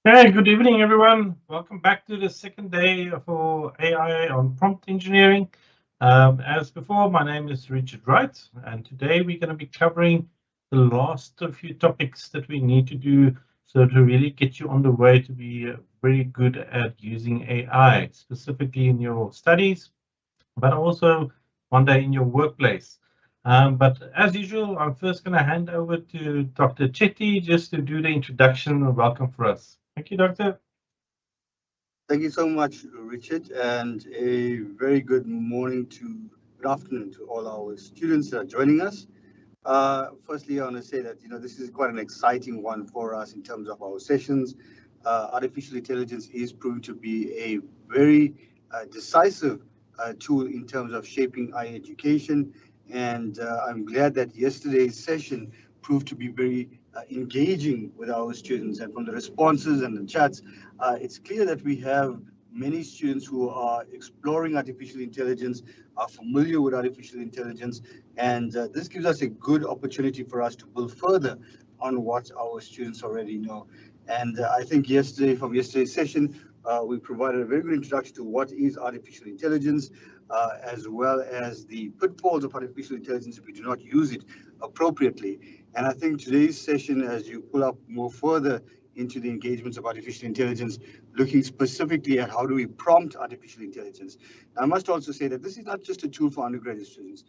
Hey, good evening, everyone. Welcome back to the second day for AI on prompt engineering. As before, my name is Richard Wright, and today we're going to be covering the last few topics that we need to do so to really get you on the way to be very good at using AI, specifically in your studies, but also one day in your workplace. But as usual, I'm first going to hand over to Dr. Chetty just to do the introduction and welcome for us. Thank you, Doctor. Thank you so much, Richard, and a very good afternoon to all our students that are joining us. Firstly, I want to say that this is quite an exciting one for us in terms of our sessions. Artificial intelligence is proving to be a very decisive tool in terms of shaping higher education, and I'm glad that yesterday's session proved to be very engaging with our students. And from the responses and the chats, it's clear that we have many students who are exploring artificial intelligence, are familiar with artificial intelligence, and this gives us a good opportunity for us to build further on what our students already know. And I think from yesterday's session, we provided a very good introduction to what is artificial intelligence, as well as the pitfalls of artificial intelligence if we do not use it appropriately. And I think today's session, as you pull up more further into the engagements of artificial intelligence, looking specifically at how do we prompt artificial intelligence. I must also say that this is not just a tool for undergraduate students.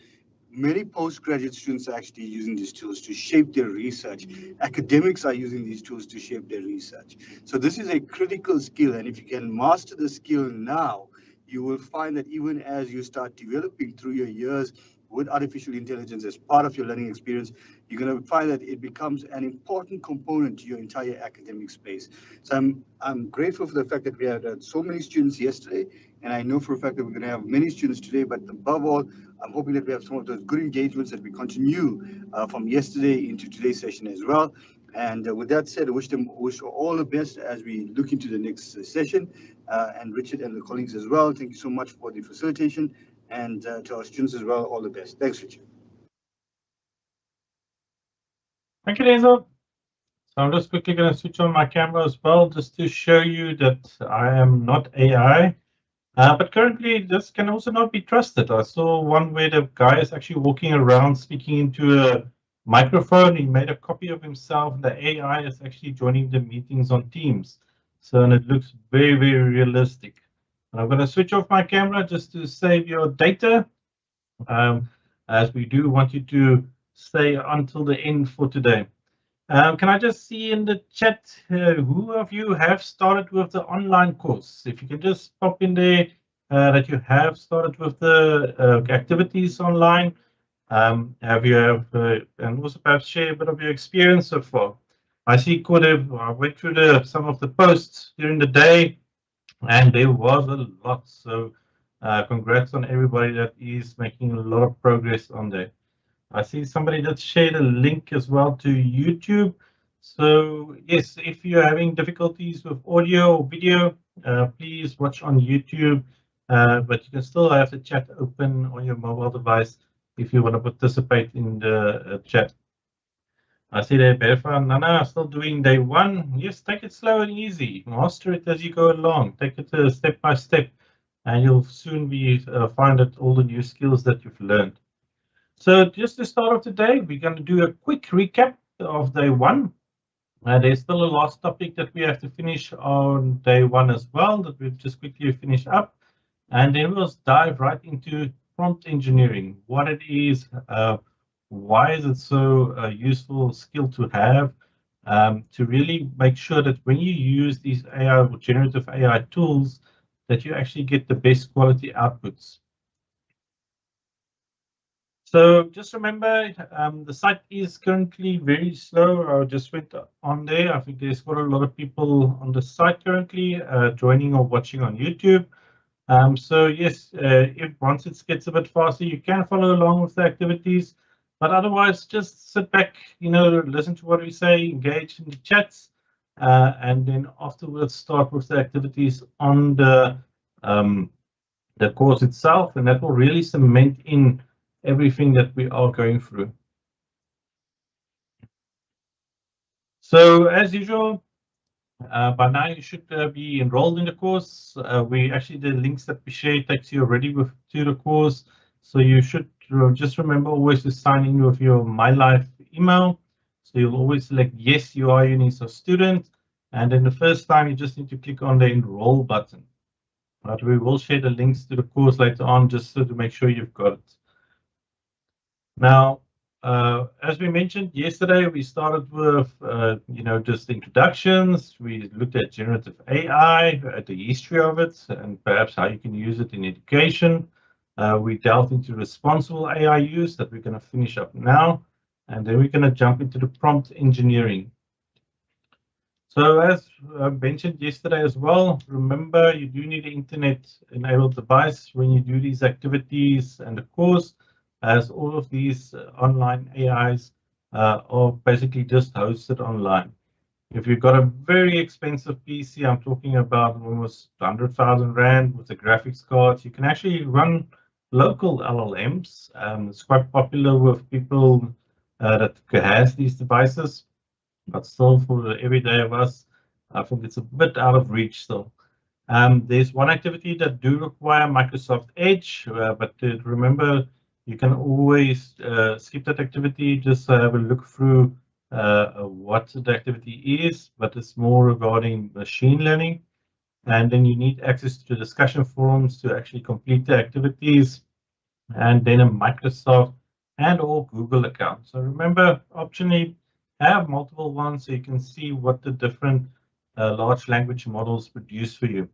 Many postgraduate students are actually using these tools to shape their research. Academics are using these tools to shape their research. So this is a critical skill, and if you can master the skill now, you will find that even as you start developing through your years with artificial intelligence as part of your learning experience, you're going to find that it becomes an important component to your entire academic space. So I'm grateful for the fact that we had so many students yesterday, and I know for a fact that we're going to have many students today, but above all, I'm hoping that we have some of those good engagements that we continue from yesterday into today's session as well. And with that said, I wish all the best as we look into the next session. And Richard and the colleagues as well, thank you so much for the facilitation. And to our students as well, all the best. Thanks, Richard. Thank you, Denzel. So I'm just quickly going to switch on my camera as well, just to show you that I am not AI. But currently, this can also not be trusted. I saw one where the guy is actually walking around speaking into a microphone. He made a copy of himself. The AI is actually joining the meetings on Teams. So, and it looks very, very realistic. And I'm going to switch off my camera just to save your data, um, as we do want you to stay until the end for today. Can I just see in the chat who of you have started with the online course? If you can just pop in there that you have started with the activities online. And also perhaps share a bit of your experience so far. I see Kodev, I went through some of the posts during the day, and there was a lot. So congrats on everybody that is making a lot of progress on there. I see somebody that shared a link as well to YouTube. So yes, if you're having difficulties with audio or video, please watch on YouTube. But you can still have the chat open on your mobile device if you want to participate in the chat. I see there, Berfa and Nana are still doing day one. Yes, take it slow and easy. Master it as you go along. Take it step by step, and you'll soon be find out all the new skills that you've learned. So just to start off today, we're going to do a quick recap of day one. There's still a last topic that we have to finish on day one as well, that we've just quickly finished up. And then we'll dive right into prompt engineering, what it is, why is it so useful skill to have, to really make sure that when you use these AI or generative AI tools, that you actually get the best quality outputs. So just remember, the site is currently very slow. I just went on there. I think there's quite a lot of people on the site currently joining or watching on YouTube. So yes, if once it gets a bit faster, you can follow along with the activities. But otherwise, just sit back, listen to what we say, engage in the chats, and then afterwards start with the activities on the course itself, and that will really cement in everything that we are going through. So as usual, By now, you should be enrolled in the course. We actually, the links that we share takes you already to the course. So you should just remember always to sign in with your My Life email. So you'll always select yes, you are UNISA student. And then the first time, you just need to click on the enroll button. But we will share the links to the course later on just so to make sure you've got it. Now, as we mentioned yesterday, we started with, just introductions. We looked at generative AI, at the history of it, and perhaps how you can use it in education. We delved into responsible AI use that we're going to finish up now. And then we're going to jump into the prompt engineering. So as I mentioned yesterday as well, remember you do need an internet-enabled device when you do these activities and the course, as all of these online AIs are basically just hosted online. If you've got a very expensive PC, I'm talking about almost 100,000 Rand with the graphics cards, you can actually run local LLMs. It's quite popular with people that has these devices. But still, for the everyday of us, I think it's a bit out of reach still. There's one activity that do require Microsoft Edge, but remember, you can always skip that activity. Just have a look through what the activity is, but it's more regarding machine learning. And then you need access to the discussion forums to actually complete the activities, and then a Microsoft and or Google account. So remember, optionally, have multiple ones so you can see what the different large language models produce for you.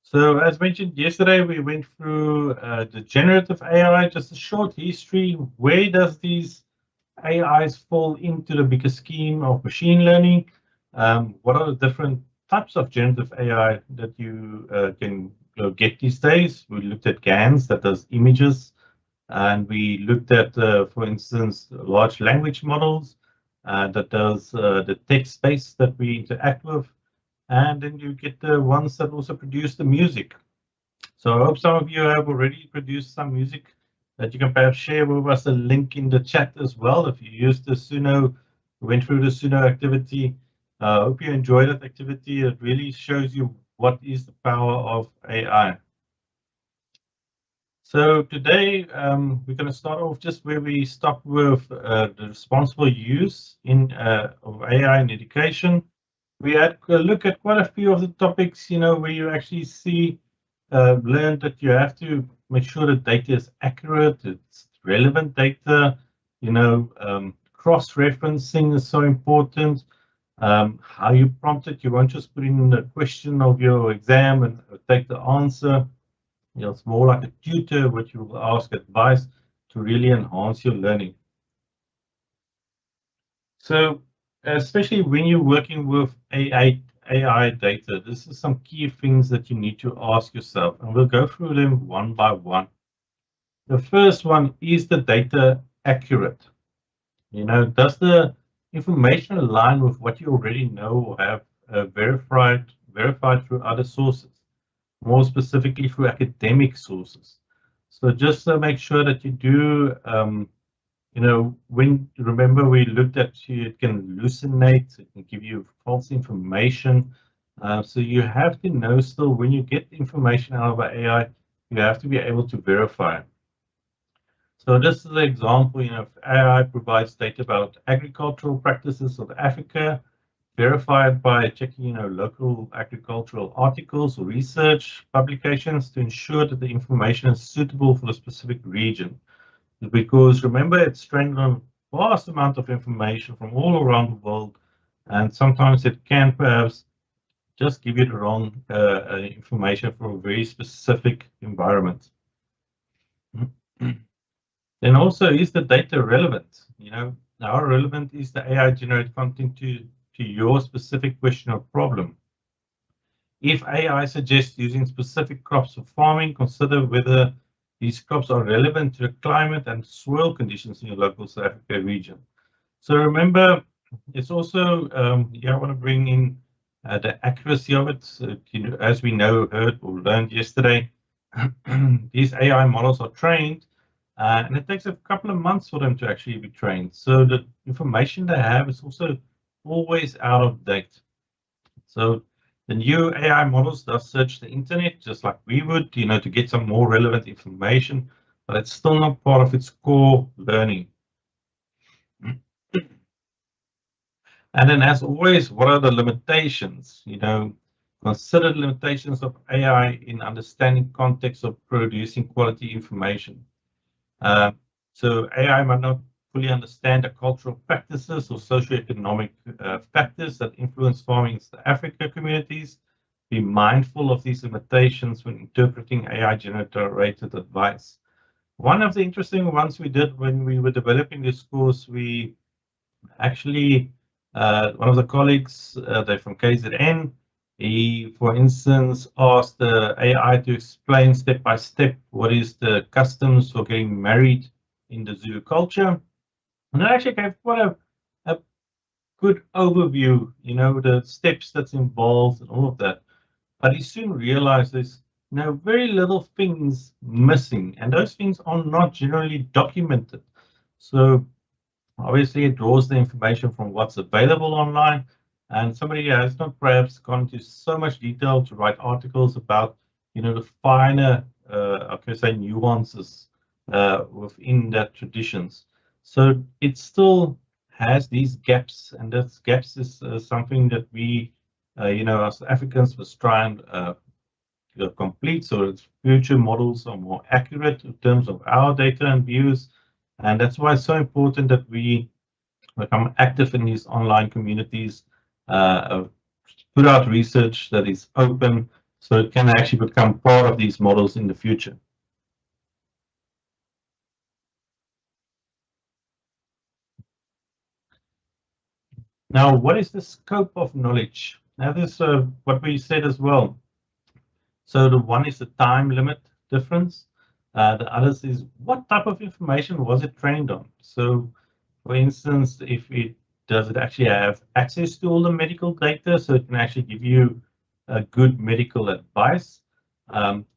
So as mentioned yesterday, we went through the generative AI, just a short history. Where does these AIs fall into the bigger scheme of machine learning? What are the different types of generative AI that you can get these days? We looked at GANs, that does images. And we looked at, for instance, large language models that does the text space that we interact with. And then you get the ones that also produce the music. So I hope some of you have already produced some music that you can perhaps share with us a link in the chat as well. If you used the Suno, went through the Suno activity, I hope you enjoyed that activity. It really shows you what is the power of AI. So today we're going to start off just where we stopped with the responsible use of AI in education. We had a look at quite a few of the topics, where you actually learn that you have to make sure the data is accurate, it's relevant data, cross-referencing is so important. How you prompt it, you won't just put in the question of your exam and take the answer. It's more like a tutor, which you will ask advice to really enhance your learning. So, especially when you're working with AI data, this is some key things that you need to ask yourself, and we'll go through them one by one. The first one, is the data accurate? Does the information align with what you already know or have verified through other sources? More specifically through academic sources. So just to make sure that you do, remember we looked at it can hallucinate, it can give you false information. So you have to know still when you get information out of AI, you have to be able to verify it. So this is an example, if AI provides data about agricultural practices of Africa, verified by checking, local agricultural articles or research publications to ensure that the information is suitable for the specific region. Because remember, it's trained on a vast amount of information from all around the world, and sometimes it can perhaps just give you the wrong information for a very specific environment. Then also, is the data relevant? How relevant is the AI generated content to your specific question or problem? If AI suggests using specific crops for farming, consider whether these crops are relevant to the climate and soil conditions in your local South Africa region. So remember, it's also, I want to bring in the accuracy of it. As we heard or learned yesterday, these AI models are trained, and it takes a couple of months for them to actually be trained. So the information they have is also always out of date. So the new AI models does search the internet just like we would, to get some more relevant information, but it's still not part of its core learning. And then, as always, what are the limitations? Consider the limitations of AI in understanding context of producing quality information. Uh, so AI might not fully understand the cultural practices or socioeconomic factors that influence farming in the Africa communities. Be mindful of these limitations when interpreting AI-generated advice. One of the interesting ones we did when we were developing this course, we actually, one of the colleagues, they're from KZN, he, for instance, asked the AI to explain step by step what is the customs for getting married in the Zulu culture. And it actually gave quite a good overview, the steps that's involved and all of that. But he soon realized there's very little things missing, and those things are not generally documented. So obviously, it draws the information from what's available online, and somebody has not perhaps gone into so much detail to write articles about, the finer, I could say, nuances within that traditions. So it still has these gaps, and those gaps is something that we, as Africans, must try and complete, so its future models are more accurate in terms of our data and views. And that's why it's so important that we become active in these online communities, put out research that is open, so it can actually become part of these models in the future. Now, what is the scope of knowledge? Now, this is what we said as well. So the one is the time limit difference. The others is what type of information was it trained on? So, for instance, if it does it actually have access to all the medical data, so it can actually give you a good medical advice.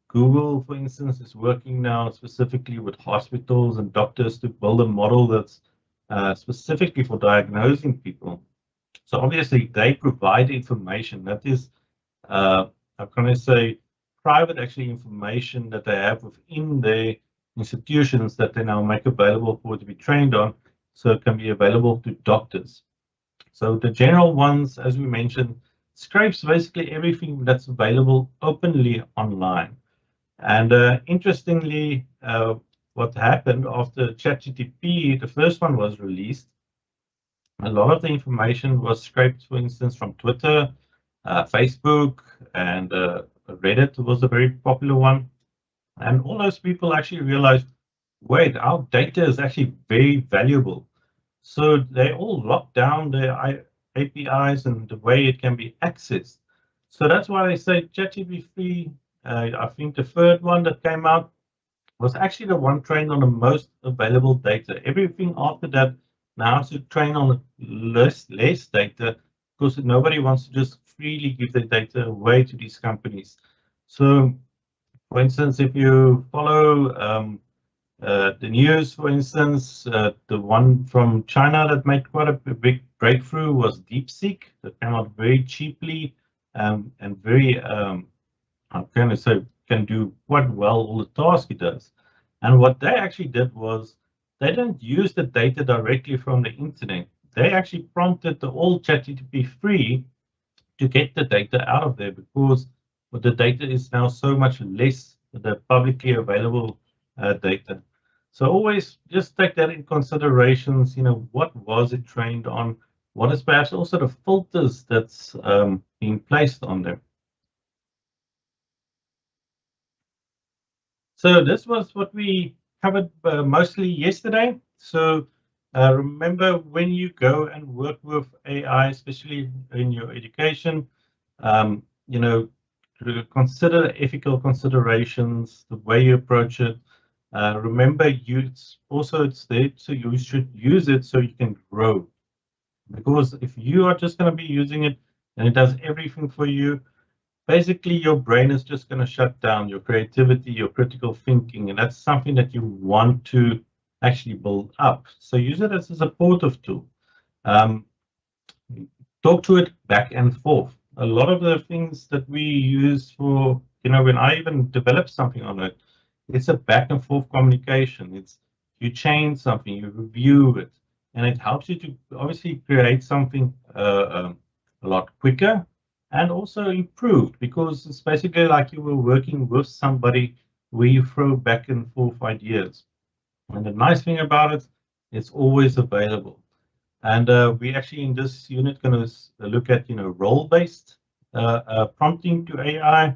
Google, for instance, is working now specifically with hospitals and doctors to build a model that's specifically for diagnosing people. So obviously they provide information that is, how can I say, private actually information that they have within their institutions that they now make available for it to be trained on, so it can be available to doctors. So the general ones, as we mentioned, scrapes basically everything that's available openly online. And interestingly, what happened after ChatGPT, the first one was released, a lot of the information was scraped, for instance, from Twitter, Facebook, and Reddit was a very popular one. And all those people actually realized, wait, our data is actually very valuable. So they all locked down their APIs and the way it can be accessed. So that's why they say ChatGPT, I think the third one that came out was actually the one trained on the most available data. Everything after that now has to train on less data because nobody wants to just freely give their data away to these companies. So, for instance, if you follow the news, for instance, the one from China that made quite a big breakthrough was DeepSeek, that came out very cheaply and very, how can I say, can do quite well all the tasks it does. And what they actually did was they didn't use the data directly from the internet. They actually prompted the old ChatGPT free to get the data out of there because the data is now so much less than the publicly available data. So always just take that in considerations, what was it trained on? What is perhaps also the filters that's being placed on them? So this was what we covered mostly yesterday. So remember, when you go and work with AI, especially in your education, um, to consider ethical considerations, the way you approach it. Remember, it's there, so you should use it so you can grow. Because if you are just going to be using it and it does everything for you, basically your brain is just going to shut down your creativity, your critical thinking, and that's something that you want to actually build up. So use it as a supportive tool. Um, talk to it back and forth. A lot of the things that we use for, when I even develop something on it, it's a back and forth communication. It's you change something, you review it, and it helps you to obviously create something a lot quicker and also improved, because it's basically like you were working with somebody where you throw back and forth ideas. And the nice thing about it, it's always available. And we actually in this unit going to look at role-based prompting to AI.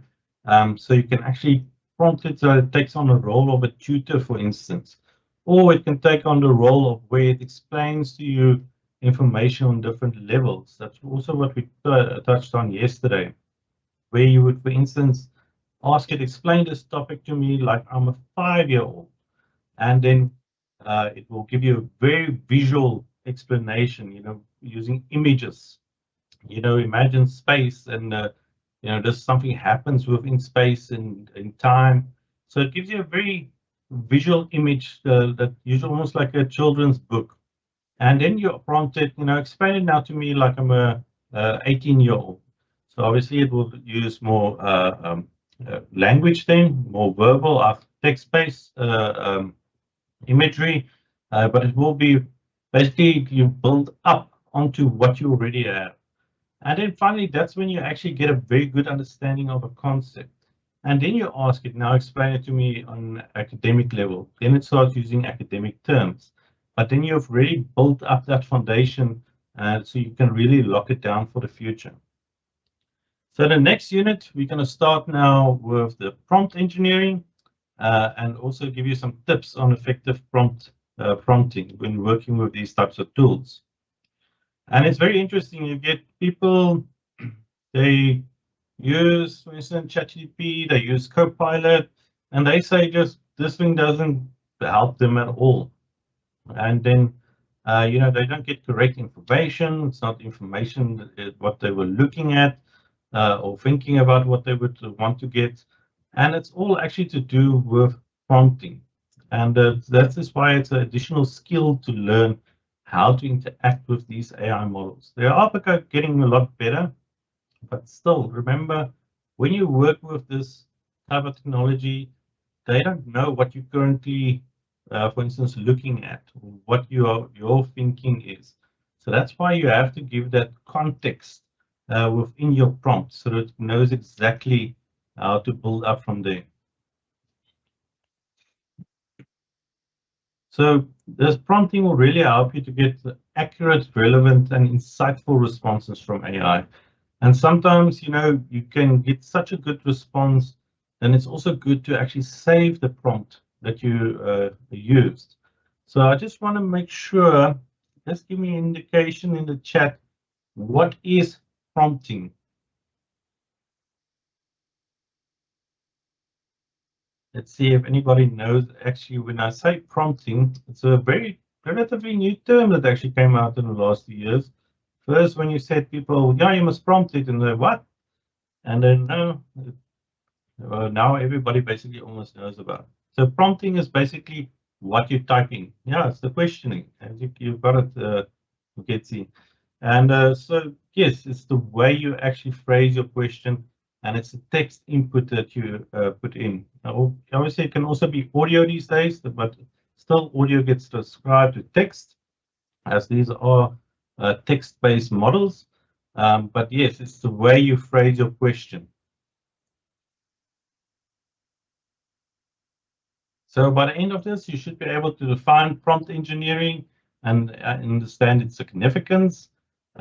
So you can actually prompt it so it takes on the role of a tutor, for instance, or it can take on the role of where it explains to you information on different levels. That's also what we touched on yesterday, where you would, for instance, ask it, explain this topic to me like I'm a 5-year-old, and then it will give you a very visual explanation, using images. Imagine space, and just something happens within space and in time. So it gives you a very visual image that usually almost like a children's book. And then you prompt it, explain it now to me like I'm a 18-year-old. So obviously it will use more language then, more verbal, text-based imagery, but it will be basically you build up onto what you already have. And then finally, that's when you actually get a very good understanding of a concept. And then you ask it, now explain it to me on academic level. Then it starts using academic terms. But then you've really built up that foundation, so you can really lock it down for the future. So the next unit, we're going to start now with the prompt engineering, and also give you some tips on effective prompting when working with these types of tools. And it's very interesting. You get people, they use, for instance, ChatGPT, they use Copilot, and they say just this thing doesn't help them at all. And then, they don't get correct information. It's not information what they were looking at or thinking about what they would want to get. And it's all actually to do with prompting. And that is why it's an additional skill to learn how to interact with these AI models. They are getting a lot better, but still, remember, when you work with this type of technology, they don't know what you're currently, for instance, looking at, or what your thinking is. So that's why you have to give that context within your prompt, so that it knows exactly how to build up from there. So this prompting will really help you to get accurate, relevant, and insightful responses from AI. And sometimes, you can get such a good response, then it's also good to actually save the prompt that you used. So I just want to make sure, just give me an indication in the chat, what is prompting? Let's see if anybody knows. Actually, when I say prompting, it's a very relatively new term that actually came out in the last few years. First, when you said people, yeah, you must prompt it, and they're what? And then no, now everybody basically almost knows about it. So prompting is basically what you're typing. Yeah, it's the questioning, and you've got it, Getzi. And so yes, it's the way you actually phrase your question, and it's the text input that you put in. Now, obviously, it can also be audio these days, but still audio gets transcribed to text, as these are text-based models. But yes, it's the way you phrase your question. So by the end of this, you should be able to define prompt engineering and understand its significance.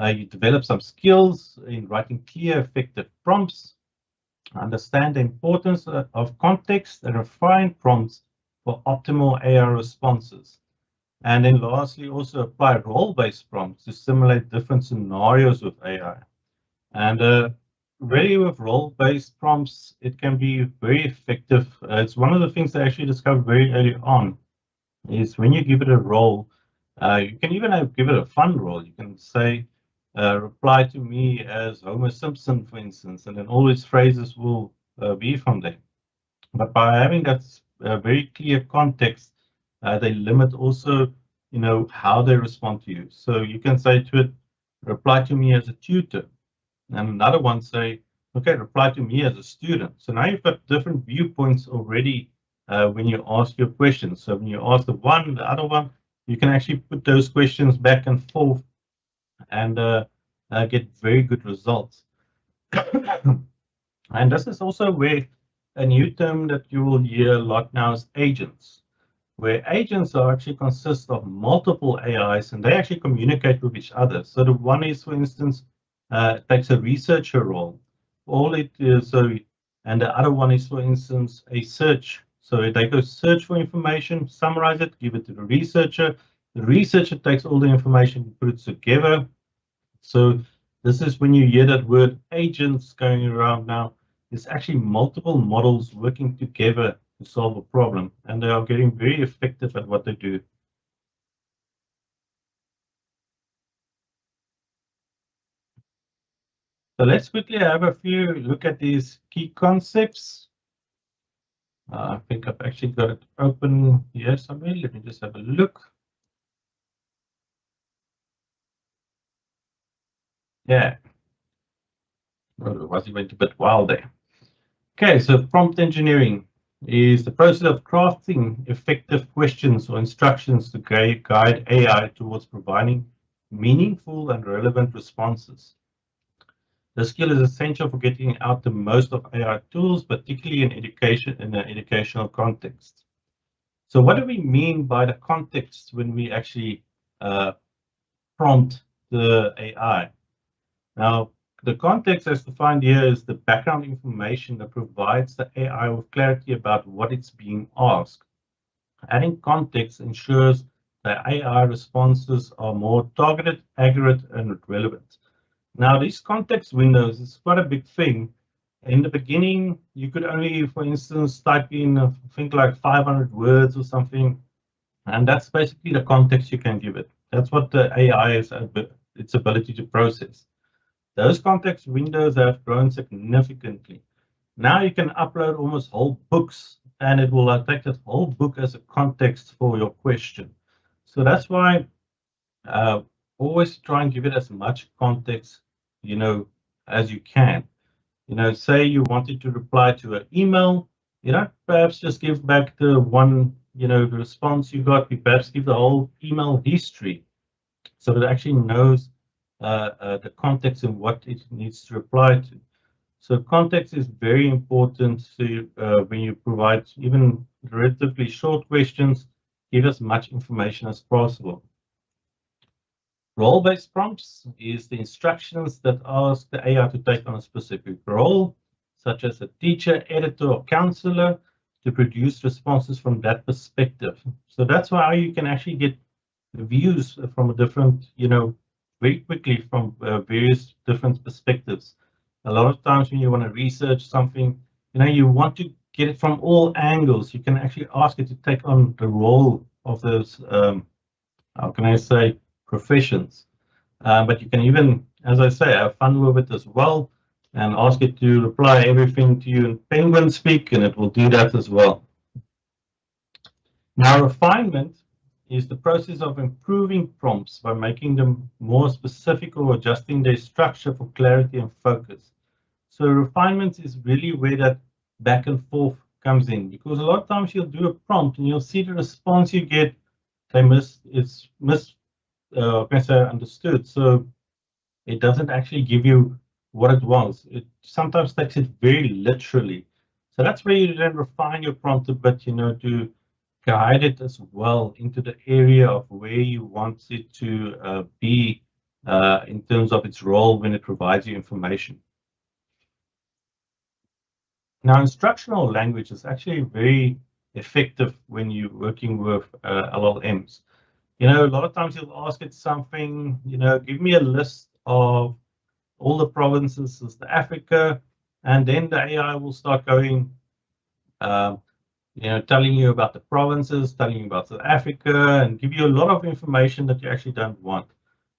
You develop some skills in writing clear, effective prompts, understand the importance of context, and refine prompts for optimal AI responses. And then lastly, also apply role-based prompts to simulate different scenarios with AI. And really with role-based prompts, it can be very effective. It's one of the things I actually discovered very early on, is when you give it a role, you can even give it a fun role. You can say, reply to me as Homer Simpson, for instance, and then all its phrases will be from there. But by having that very clear context, they limit also, how they respond to you. So you can say to it, reply to me as a tutor. And another one say, okay, reply to me as a student. So now you've got different viewpoints already when you ask your questions. So when you ask the one, the other one, you can actually put those questions back and forth and get very good results. And this is also where a new term that you will hear a lot now is agents, where agents are actually consist of multiple AIs and they actually communicate with each other. So the one is, for instance, takes a researcher role. All it is, and the other one is, for instance, a search. So they go search for information, summarize it, give it to the researcher. The researcher takes all the information, puts it together. So this is when you hear that word agents going around now. There's actually multiple models working together to solve a problem, and they are getting very effective at what they do. So let's quickly have a few look at these key concepts. I think I've actually got it open here somewhere. Let me just have a look. Yeah. Otherwise, it went a bit wild there. Okay, so prompt engineering is the process of crafting effective questions or instructions to guide AI towards providing meaningful and relevant responses. The skill is essential for getting out the most of AI tools, particularly in education, in an educational context. So what do we mean by the context when we actually prompt the AI? Now, the context as defined here is the background information that provides the AI with clarity about what it's being asked. Adding context ensures that AI responses are more targeted, accurate, and relevant. Now, these context windows is quite a big thing. In the beginning, you could only, for instance, type in, I think like 500 words or something, and that's basically the context you can give it. That's what the AI is, its ability to process. Those context windows have grown significantly. Now you can upload almost whole books, and it will take that whole book as a context for your question. So that's why always try and give it as much context, as you can. Say you wanted to reply to an email, perhaps just give back the one, the response you got. We perhaps give the whole email history so that it actually knows the context and what it needs to reply to. So context is very important to when you provide even relatively short questions, give as much information as possible. Role-based prompts is the instructions that ask the AI to take on a specific role, such as a teacher, editor, or counselor, to produce responses from that perspective. So that's why you can actually get views from a different, very quickly from various different perspectives. A lot of times when you want to research something, you want to get it from all angles. You can actually ask it to take on the role of those, how can I say, professions. But you can even, as I say, have fun with it as well and ask it to reply everything to you in Penguin speak, and it will do that as well. Now, refinement is the process of improving prompts by making them more specific or adjusting their structure for clarity and focus. So refinement is really where that back and forth comes in, because a lot of times you'll do a prompt and you'll see the response you get, it's misunderstood. So it doesn't actually give you what it wants. It sometimes takes it very literally. So that's where you then refine your prompt a bit, to guide it as well into the area of where you want it to be in terms of its role when it provides you information. Now, instructional language is actually very effective when you're working with LLMs. A lot of times you'll ask it something, give me a list of all the provinces of Africa, and then the AI will start going, telling you about the provinces, telling you about South Africa, and give you a lot of information that you actually don't want.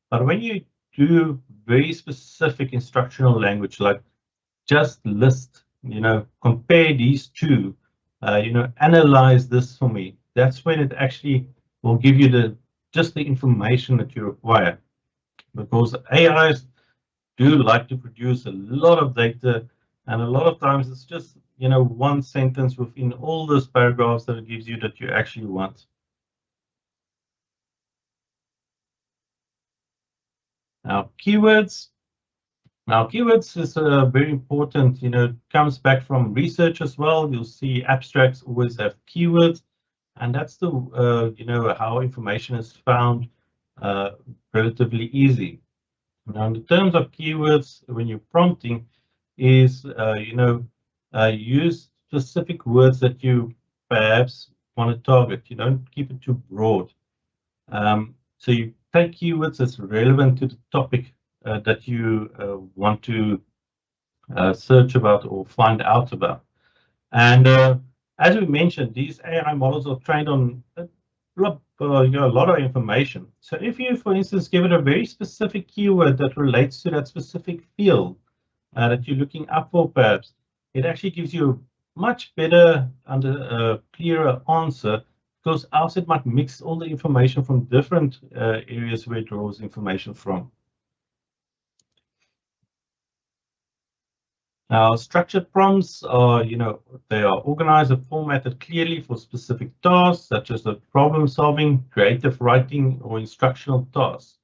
But when you do very specific instructional language, like just list, compare these two, analyze this for me, that's when it actually will give you just the information that you require. because AIs do like to produce a lot of data, and a lot of times it's just one sentence within all those paragraphs that it gives you that you actually want. Now keywords. Now keywords is very important. Comes back from research as well. You'll see abstracts always have keywords, and that's the how information is found relatively easy. Now, in terms of keywords, when you're prompting, is use specific words that you perhaps want to target. You don't keep it too broad. So you take keywords that's relevant to the topic that you want to search about or find out about. And as we mentioned, these AI models are trained on a lot of information. So if you, for instance, give it a very specific keyword that relates to that specific field that you're looking up for, perhaps, it actually gives you a much better and clearer answer, because else it might mix all the information from different areas where it draws information from. Now, structured prompts are, they are organized and formatted clearly for specific tasks, such as the problem solving, creative writing, or instructional tasks.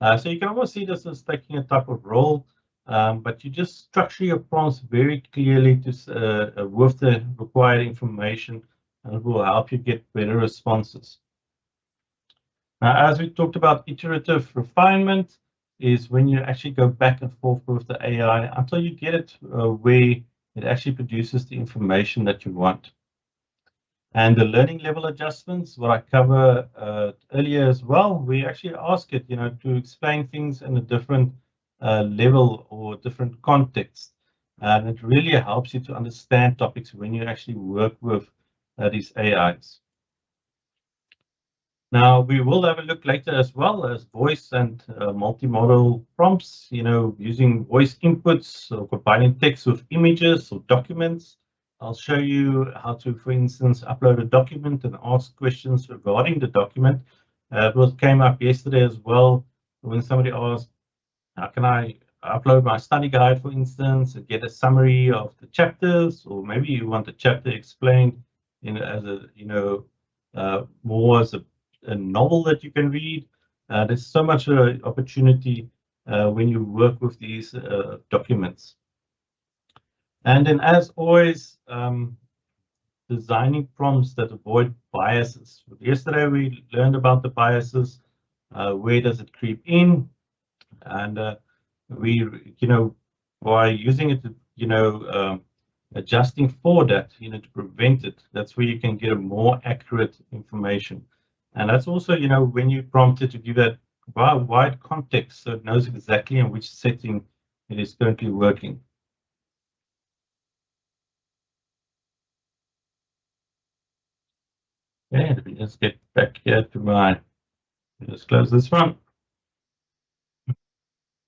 So you can almost see this as taking a type of role, but you just structure your prompts very clearly to with the required information, and it will help you get better responses. Now, as we talked about, iterative refinement is when you actually go back and forth with the AI until you get it where it actually produces the information that you want. And the learning level adjustments, what I cover earlier as well, we actually ask it, to explain things in a different level or different context. And it really helps you to understand topics when you actually work with these AIs. Now, we will have a look later as well as voice and multimodal prompts, using voice inputs or combining text with images or documents. I'll show you how to, for instance, upload a document and ask questions regarding the document. What came up yesterday as well, when somebody asked, how can I upload my study guide, for instance, and get a summary of the chapters, or maybe you want the chapter explained as a, more as a novel that you can read. There's so much opportunity when you work with these documents. And then, as always, designing prompts that avoid biases. Yesterday, we learned about the biases. Where does it creep in? And we, by using it, adjusting for that, to prevent it, that's where you can get a more accurate information. And that's also, when you prompt it to give that wide context, so it knows exactly in which setting it is currently working. Okay, let me just get back here to my, just close this one.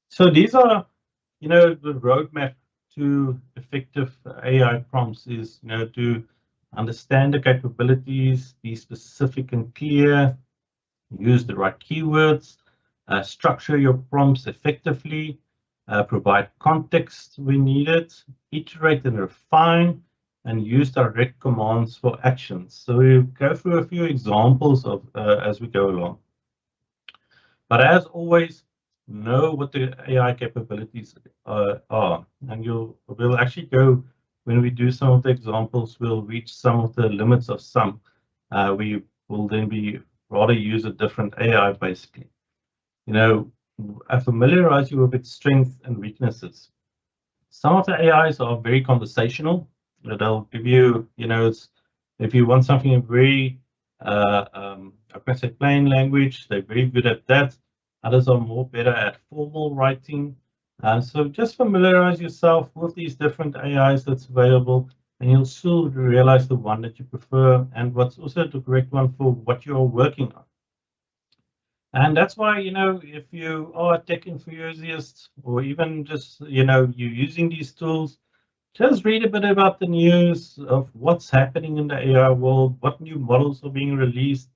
So these are, the roadmap to effective AI prompts is, to understand the capabilities, be specific and clear, use the right keywords, structure your prompts effectively, provide context when needed, iterate and refine, and use direct commands for actions. So we'll go through a few examples of as we go along. But as always, know what the AI capabilities are, and we'll actually go, when we do some of the examples, we'll reach some of the limits of some. We will then rather use a different AI, basically. I familiarize you with its strengths and weaknesses. Some of the AIs are very conversational. They'll give you, if you want something very, I can say plain language, they're very good at that. Others are more better at formal writing. So just familiarize yourself with these different AIs that's available, and you'll soon realize the one that you prefer and what's also the correct one for what you're working on. And that's why, if you are a tech enthusiast, or even just, you're using these tools, just read a bit about the news of what's happening in the AI world, what new models are being released,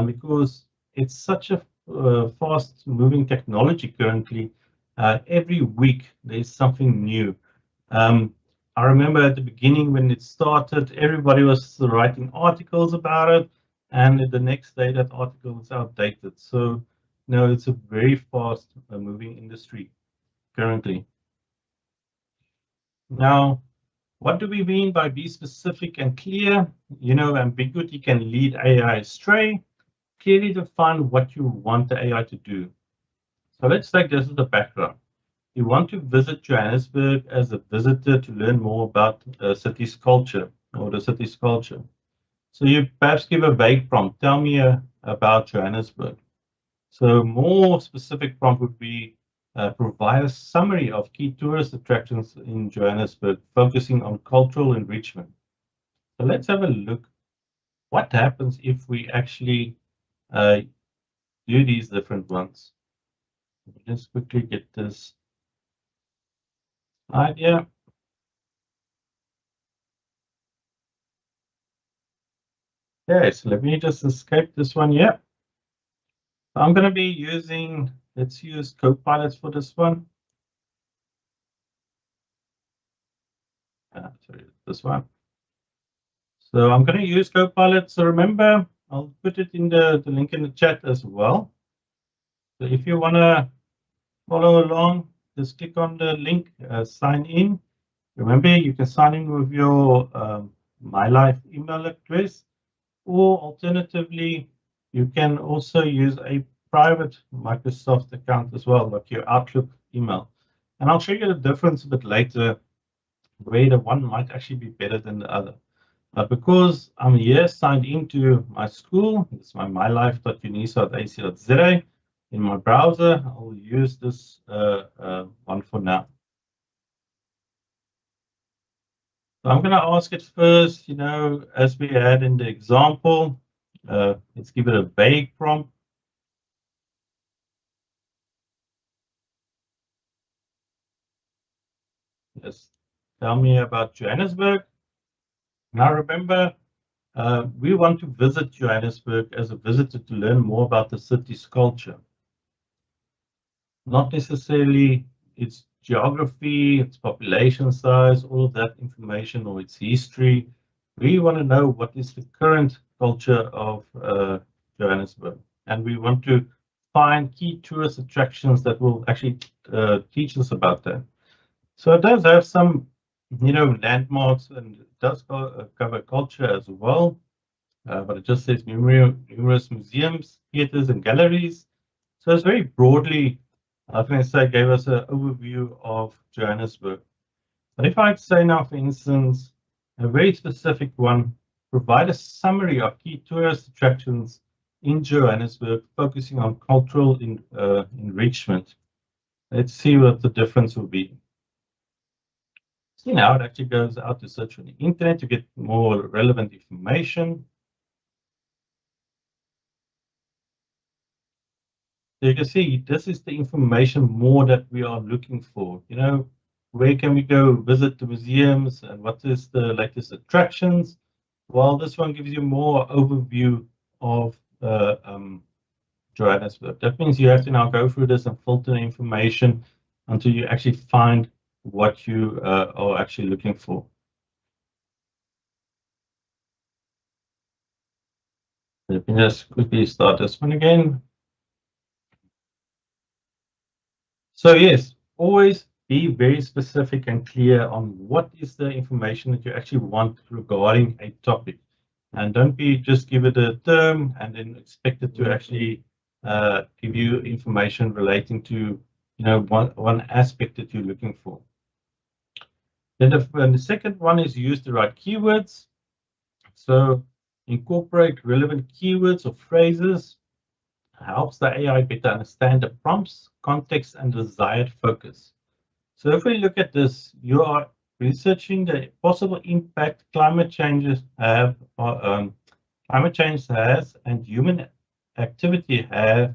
because it's such a fast-moving technology currently. Every week there's something new. I remember at the beginning when it started, everybody was writing articles about it, and the next day that article was outdated. So, no, it's a very fast moving industry currently. Now, what do we mean by be specific and clear? Ambiguity can lead AI astray. Clearly define what you want the AI to do. So let's take this as the background. You want to visit Johannesburg as a visitor to learn more about the city's culture or the city's culture. So you perhaps give a vague prompt. Tell me about Johannesburg. So more specific prompt would be provide a summary of key tourist attractions in Johannesburg, focusing on cultural enrichment. So let's have a look. What happens if we actually do these different ones? Let me just quickly get this idea. Okay, so let me just escape this one here. I'm going to be using, let's use Copilot for this one. Sorry, this one. So I'm going to use Copilot. So remember, I'll put it in the link in the chat as well. So if you want to follow along, just click on the link, sign in. Remember, you can sign in with your MyLife email address, or alternatively, you can also use a private Microsoft account as well, like your Outlook email. And I'll show you the difference a bit later, where the one might actually be better than the other. But because I'm here signed into my school, it's my mylife.unisa.ac.za. In my browser, I'll use this one for now. So I'm going to ask it first, as we had in the example, let's give it a vague prompt. Yes, tell me about Johannesburg. Now remember, we want to visit Johannesburg as a visitor to learn more about the city's culture. Not necessarily its geography, its population size, all of that information, or its history. We want to know what is the current culture of Johannesburg. And we want to find key tourist attractions that will actually teach us about that. So it does have some, landmarks, and it does cover culture as well. But it just says numerous museums, theaters, and galleries. So it's very broadly, I can say, gave us an overview of Johannesburg. But if I'd say now, for instance, a very specific one, provide a summary of key tourist attractions in Johannesburg, focusing on cultural enrichment. Let's see what the difference will be. See now, it actually goes out to search on the internet to get more relevant information. So you can see this is the information more that we are looking for. Where can we go visit the museums and what is the latest attractions? Well, this one gives you more overview of Johannesburg. That means you have to now go through this and filter the information until you actually find what you are actually looking for. Let me just quickly start this one again. So yes, always be very specific and clear on what is the information that you actually want regarding a topic. And don't just give it a term and then expect it to actually give you information relating to one aspect that you're looking for. Then the second one is use the right keywords. So incorporate relevant keywords or phrases. Helps the AI better understand the prompts, context, and desired focus. So if we look at this, you are researching the possible impact climate change has and human activity have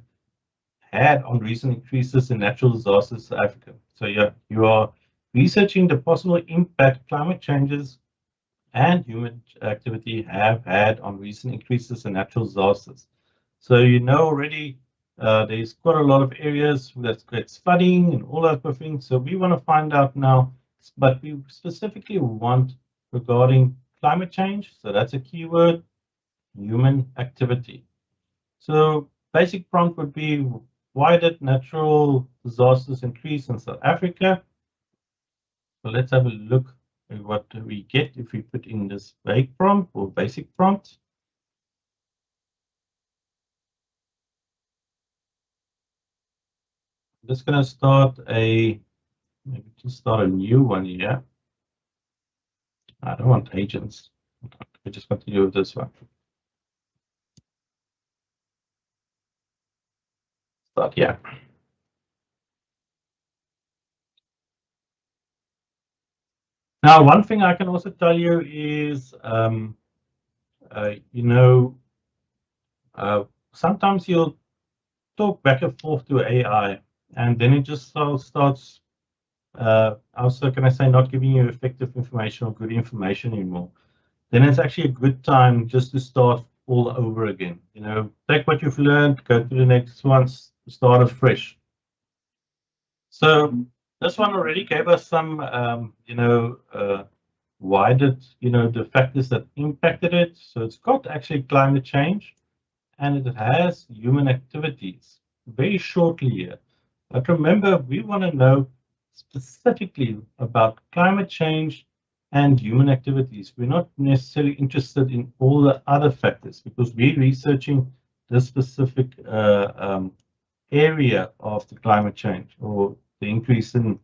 had on recent increases in natural disasters in Africa. So you are researching the possible impact climate changes and human activity have had on recent increases in natural disasters. So already There's quite a lot of areas that gets flooding and all that kind of thing. So we want to find out now, but we specifically want regarding climate change. So that's a keyword, human activity. So basic prompt would be, why did natural disasters increase in South Africa? So let's have a look at what we get if we put in this vague prompt or basic prompt. I'm just going to start maybe to start a new one here. I don't want agents. We just continue with this one. Start here. Now, one thing I can also tell you is, sometimes you'll talk back and forth to AI, and then it just starts, also, can I say, not giving you effective information or good information anymore. Then it's actually a good time just to start all over again. Take what you've learned, go to the next one, start afresh. So this one already gave us some, why did, the factors that impacted it. So it's got actually climate change, and it has human activities very shortly here. But remember, we want to know specifically about climate change and human activities. We're not necessarily interested in all the other factors because we're researching this specific area of the climate change or the increase in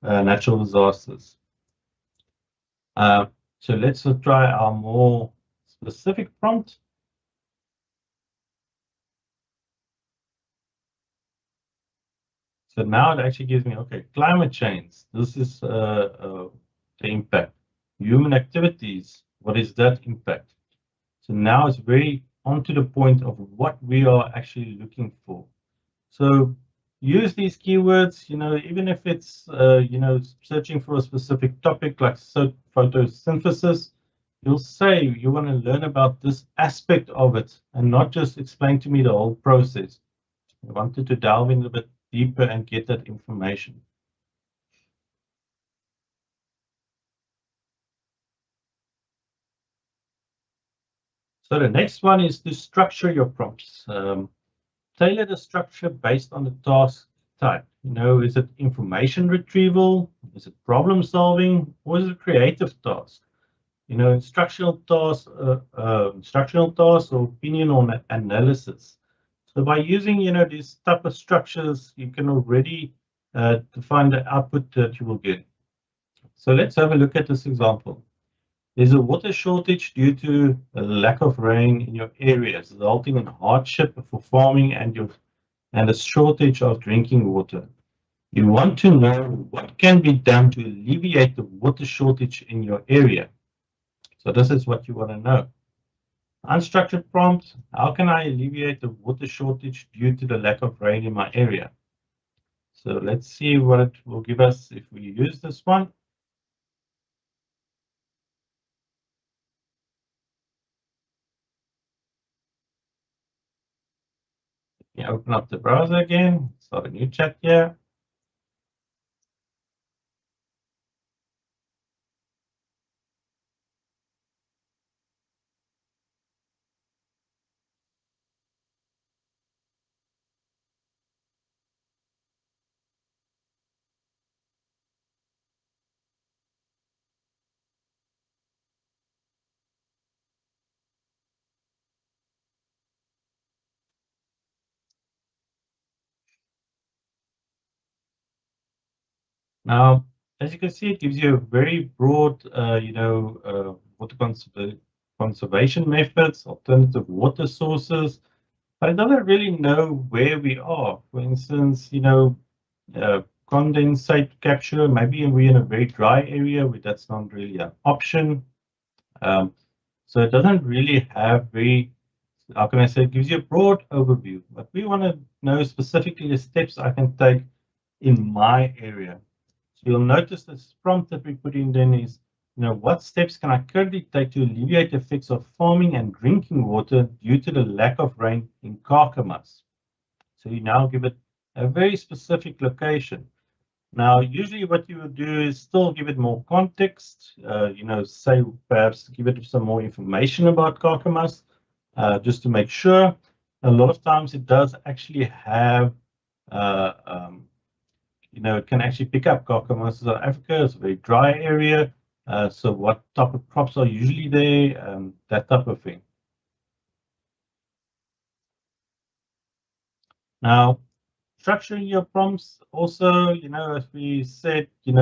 natural disasters. So let's try our more specific prompt. So now it actually gives me, okay, climate change. This is the impact. Human activities, what is that impact? So now it's very on to the point of what we are actually looking for. So use these keywords, even if it's, searching for a specific topic like photosynthesis, you'll say you want to learn about this aspect of it and not just explain to me the whole process. I wanted to delve in a bit deeper and get that information. So the next one is to structure your prompts. Tailor the structure based on the task type. Is it information retrieval? Is it problem solving? Or is it a creative task? Instructional tasks or opinion on analysis. So by using, these type of structures, you can already define the output that you will get. So let's have a look at this example. There's a water shortage due to a lack of rain in your areas, resulting in hardship for farming and a shortage of drinking water. You want to know what can be done to alleviate the water shortage in your area. So this is what you want to know. Unstructured prompt, how can I alleviate the water shortage due to the lack of rain in my area? So let's see what it will give us if we use this one. Open up the browser again, start a new chat here. Now, as you can see, it gives you a very broad, water conservation methods, alternative water sources, but it doesn't really know where we are. For instance, condensate capture, maybe we're in a very dry area where that's not really an option. So it doesn't really have how can I say, it gives you a broad overview, but we want to know specifically the steps I can take in my area. So you'll notice this prompt that we put in then is, what steps can I currently take to alleviate the effects of farming and drinking water due to the lack of rain in Kakamas? So you now give it a very specific location. Now, usually what you would do is still give it more context, say perhaps give it some more information about Kakamas, just to make sure. A lot of times it does actually have, uh, um, it can actually pick up Kakamas. South Africa is a very dry area. So what type of crops are usually there, that type of thing. Now, structuring your prompts also, as we said, if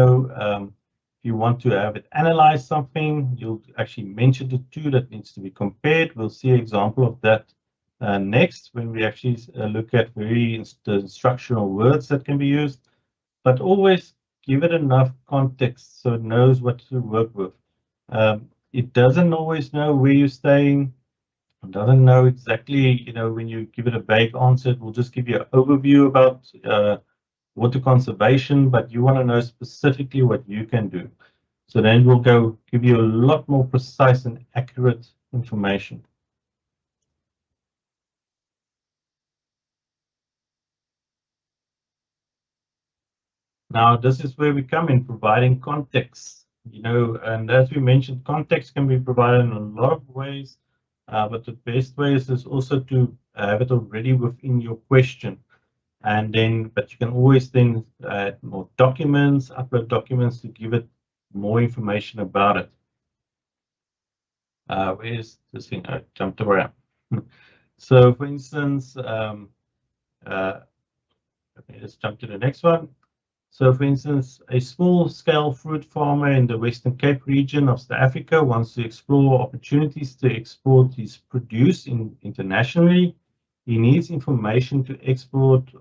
you want to have it analyze something, you'll actually mention the two that needs to be compared. We'll see an example of that next when we actually look at the instructional words that can be used, but always give it enough context so it knows what to work with. It doesn't always know where you're staying, doesn't know exactly, when you give it a vague answer, it will just give you an overview about water conservation, but you want to know specifically what you can do. So then we'll go give you a lot more precise and accurate information. Now, this is where we come in, providing context, and as we mentioned, context can be provided in a lot of ways, but the best way is also to have it already within your question. And then, but you can always then add more documents, upload documents to give it more information about it. Where's this thing? I jumped around. So, for instance, let me just jump to the next one. So, for instance, a small-scale fruit farmer in the Western Cape region of South Africa wants to explore opportunities to export his produce internationally. He needs information to export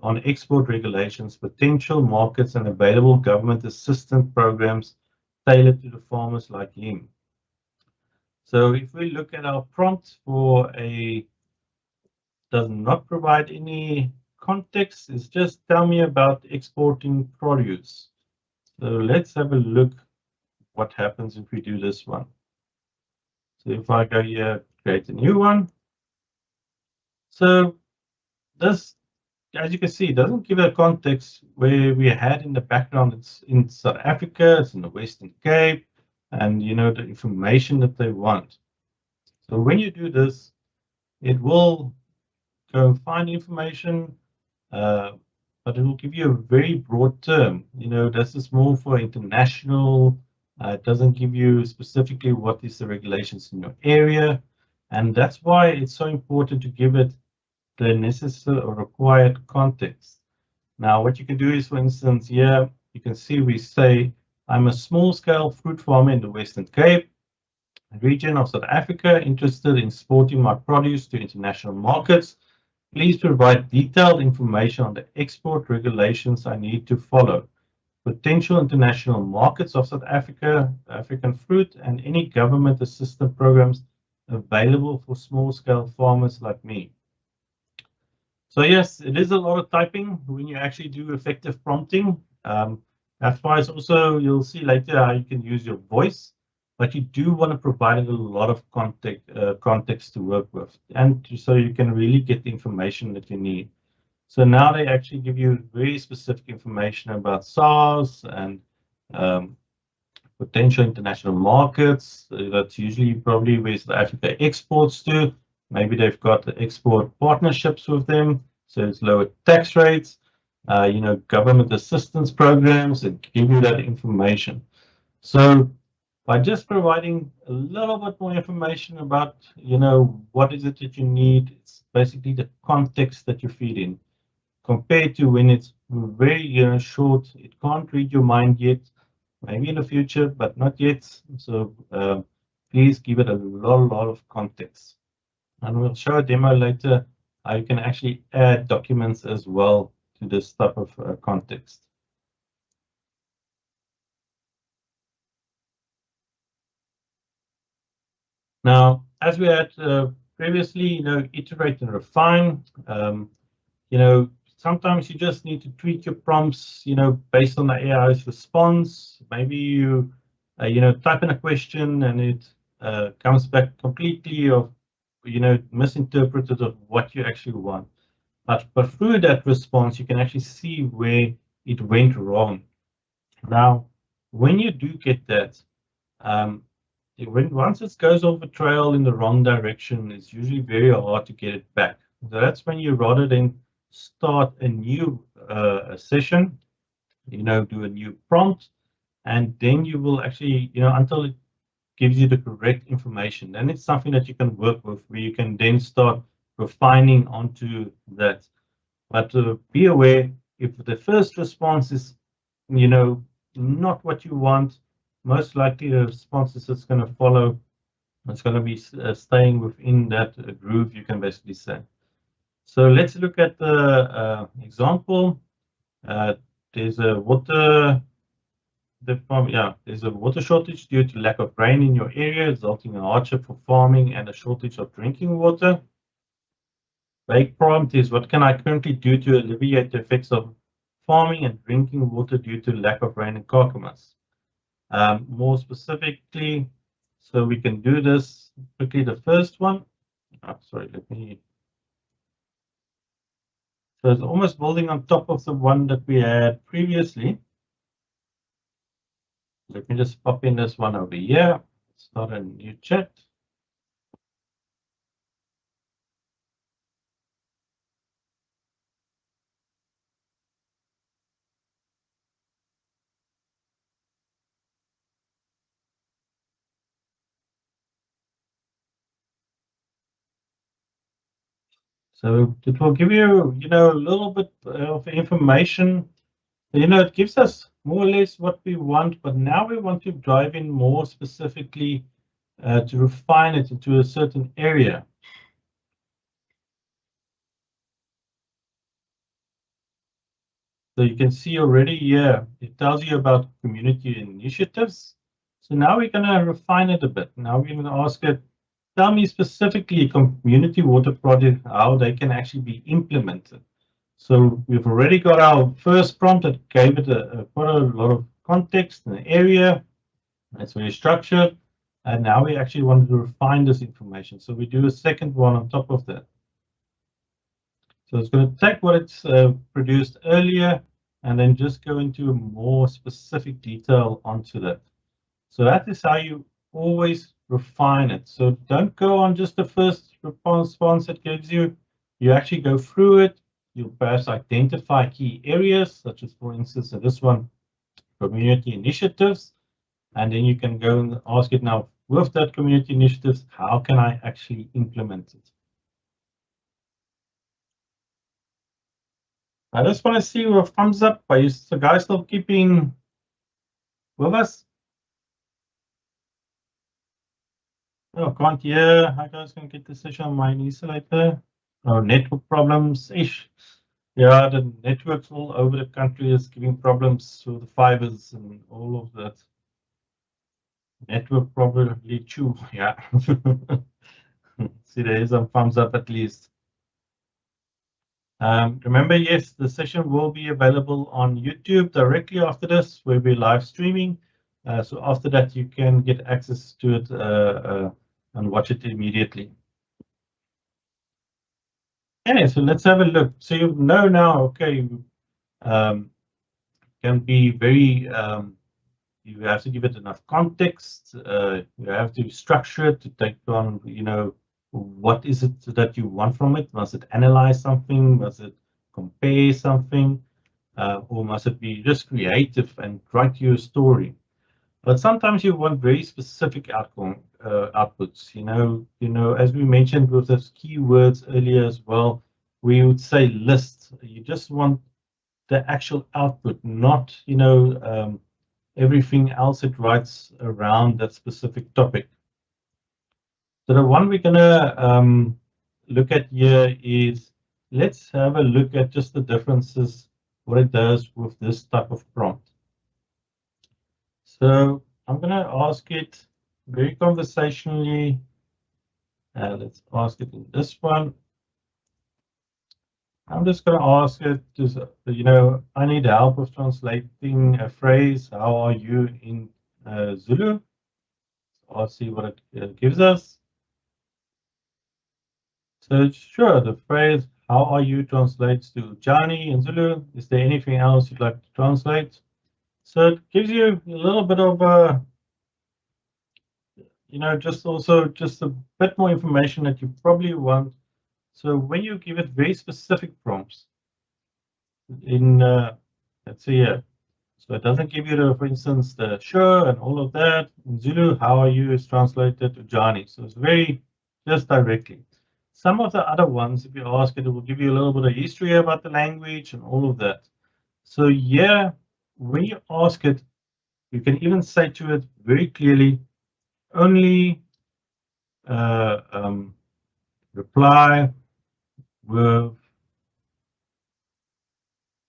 regulations, potential markets, and available government assistance programs tailored to the farmers like him. So if we look at our prompt for does not provide any context, it's just tell me about exporting produce. So let's have a look what happens if we do this one. So if I go here, create a new one. So this, as you can see, it doesn't give a context where we had in the background. It's in South Africa, it's in the Western Cape, and the information that they want. So when you do this, it will go and find information, but it will give you a very broad term. This is more for international. It doesn't give you specifically what is the regulations in your area, and that's why it's so important to give it the necessary or required context. Now, what you can do is, for instance, here you can see we say, I'm a small-scale fruit farmer in the Western Cape region of South Africa, interested in exporting my produce to international markets. Please provide detailed information on the export regulations I need to follow, potential international markets of South Africa, African fruit, and any government assistance programs available for small-scale farmers like me. So yes, it is a lot of typing when you actually do effective prompting. That's why it's also, you'll see later how you can use your voice, but you do want to provide a lot of context to work with, and so you can really get the information that you need. So now they actually give you very specific information about SARS and potential international markets. That's usually probably where South Africa exports to. Maybe they've got the export partnerships with them, so it's lower tax rates, government assistance programs, and give you that information. So by just providing a little bit more information about, what is it that you need, it's basically the context that you feed in, compared to when it's very short, it can't read your mind yet, maybe in the future, but not yet. So please give it a lot of context. And we'll show a demo later how you can actually add documents as well to this type of context. Now, as we had previously, iterate and refine. Sometimes you just need to tweak your prompts, based on the AI's response. Maybe you, type in a question and it comes back completely of, misinterpreted of what you actually want. But through that response, you can actually see where it went wrong. Now, when you do get that, once it goes off a trail in the wrong direction, it's usually very hard to get it back. So that's when you rather than start a new session, do a new prompt, and then you will actually, until it gives you the correct information. Then it's something that you can work with, where you can then start refining onto that. But be aware, if the first response is, not what you want, most likely the responses that's going to follow, it's going to be staying within that groove, you can basically say. So let's look at the example. There's a water there's a water shortage due to lack of rain in your area, resulting in hardship for farming and a shortage of drinking water. Vague prompt is, what can I currently do to alleviate the effects of farming and drinking water due to lack of rain in Kakamas? More specifically, so we can do this quickly. The first one, so it's almost building on top of the one that we had previously. Let me just pop in this one over here. Start a new chat. So it will give you, a little bit of information. It gives us more or less what we want, but now we want to dive in more specifically to refine it into a certain area. So you can see already here, it tells you about community initiatives. So now we're going to refine it a bit. Now we're going to ask it, tell me specifically a community water project, how they can actually be implemented. So we've already got our first prompt that gave it quite a lot of context in the area. It's very structured. And now we actually want to refine this information. So we do a second one on top of that. So it's going to take what it's produced earlier and then just go into more specific detail onto that. So that is how you always refine it. So don't go on just the first response it gives you. You actually go through it. You'll perhaps identify key areas, such as, for instance, in this one, community initiatives. And then you can go and ask it now, with that community initiatives, how can I actually implement it? I just want to see a thumbs up. Are you guys still keeping with us? Oh, can't hear. How guys can get the session on my later? Oh, network problems. Ish. Yeah, the networks all over the country is giving problems with the fibers and all of that. Network probably too. Yeah. See, there is some thumbs up at least. Remember, yes, the session will be available on YouTube directly after this. We'll be live streaming. So after that, you can get access to it and watch it immediately. Okay, so let's have a look. So you know now, okay, can be very, you have to give it enough context. You have to structure it to take on, what is it that you want from it? Must it analyze something? Must it compare something? Or must it be just creative and write you a story? But sometimes you want very specific outputs. As we mentioned with those keywords earlier as well, we would say list. You just want the actual output, not everything else it writes around that specific topic. So the one we're gonna look at here is, let's have a look at just the differences, what it does with this type of prompt. So I'm going to ask it very conversationally. Let's ask it in this one. I'm just going to ask it, I need help with translating a phrase. How are you in Zulu? I'll see what it gives us. So sure, the phrase, how are you translates to Ujani in Zulu. Is there anything else you'd like to translate? So it gives you a little bit of just a bit more information that you probably want. So when you give it very specific prompts in, let's see here, so it doesn't give you, for instance, the sure and all of that. In Zulu, how are you is translated to Johnny. So it's very just directly. Some of the other ones, if you ask it, it will give you a little bit of history about the language and all of that. So yeah, when you ask it, you can even say to it very clearly, only reply with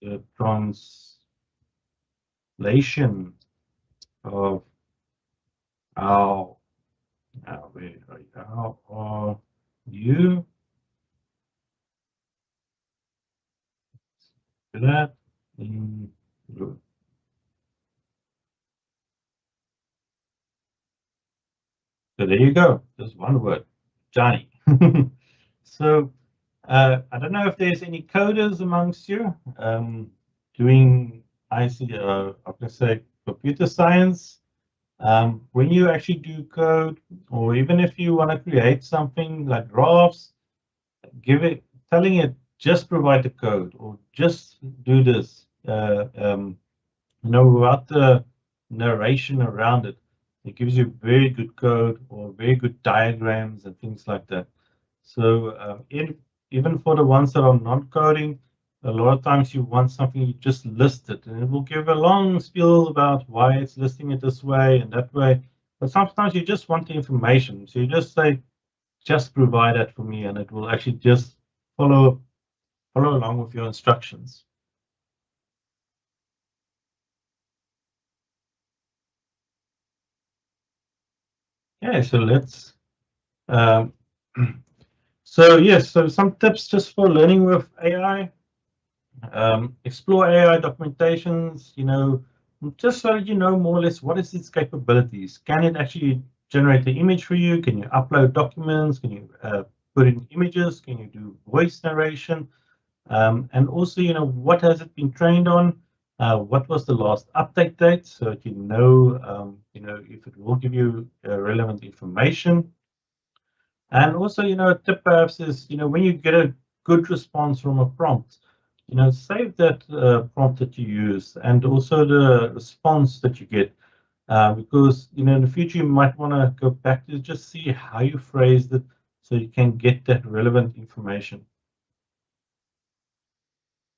the translation of how are you? That in blue. So there you go. Just one word, Johnny. So I don't know if there's any coders amongst you doing IC, I'm going to say computer science. When you actually do code, or even if you want to create something like graphs, telling it just provide the code or just do this. Without the narration around it, it gives you very good code or very good diagrams and things like that. So even for the ones that are non-coding, a lot of times you want something, you just list it, and it will give a long spiel about why it's listing it this way and that way. But sometimes you just want the information, so you just say, just provide that for me, and it will actually just follow along with your instructions. Okay, so let's. So yes, so some tips just for learning with AI. Explore AI documentations. Just so you know more or less what is its capabilities. Can it actually generate the image for you? Can you upload documents? Can you put in images? Can you do voice narration? And also, what has it been trained on? What was the last update date? So that if it will give you relevant information. And also, a tip perhaps is, when you get a good response from a prompt, save that prompt that you use and also the response that you get. Because, in the future, you might want to go back to just see how you phrased it so you can get that relevant information.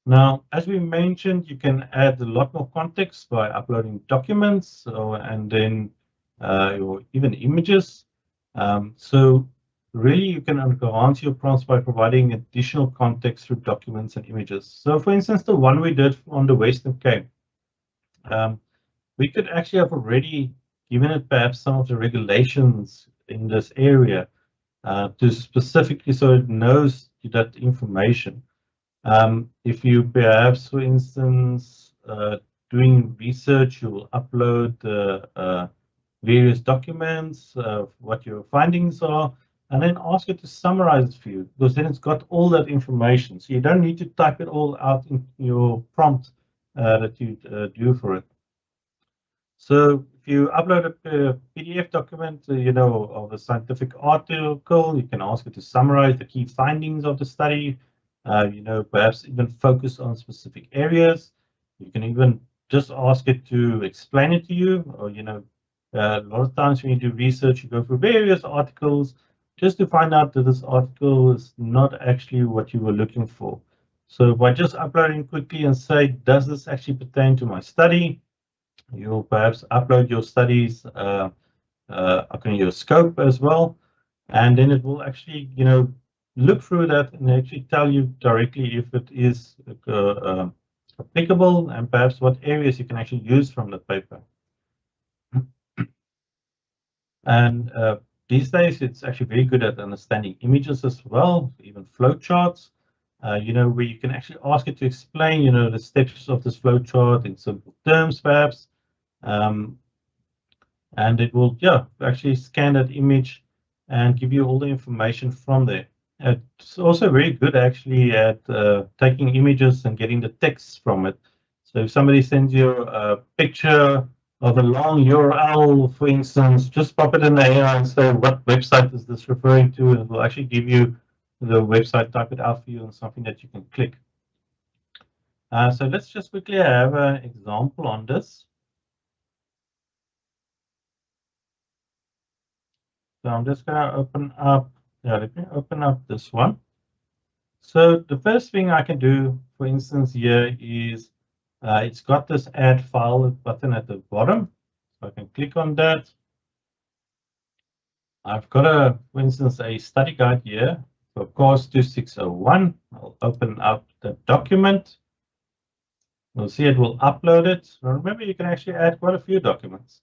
Now, as we mentioned, you can add a lot more context by uploading documents and then or even images. So really, you can enhance your prompts by providing additional context through documents and images. So for instance, the one we did on the Western Cape, we could actually have already given it perhaps some of the regulations in this area to specifically so it knows that information. If you perhaps, for instance, doing research, you will upload the various documents of what your findings are, and then ask it to summarize it for you, because then it's got all that information. So you don't need to type it all out in your prompt that you do for it. So if you upload a PDF document, of a scientific article, you can ask it to summarize the key findings of the study. Perhaps even focus on specific areas. You can even just ask it to explain it to you, or a lot of times when you do research, you go through various articles just to find out that this article is not actually what you were looking for. So by just uploading quickly and say, does this actually pertain to my study? You'll perhaps upload your studies, your scope as well, and then it will actually, look through that and actually tell you directly if it is applicable and perhaps what areas you can actually use from the paper. And these days, it's actually very good at understanding images as well, even flowcharts. Where you can actually ask it to explain, the steps of this flowchart in simple terms, perhaps. And it will, actually scan that image and give you all the information from there. It's also very good actually at taking images and getting the text from it. So if somebody sends you a picture of a long URL, for instance, just pop it in the AI and say, what website is this referring to? And it will actually give you the website, type it out for you, and something that you can click. So let's just quickly have an example on this. So I'm just going to open up, let me open up this one. So the first thing I can do, for instance, here is it's got this add file button at the bottom. So I can click on that. I've got for instance, a study guide here for course 2601. I'll open up the document. We'll see it will upload it. Now remember, you can actually add quite a few documents.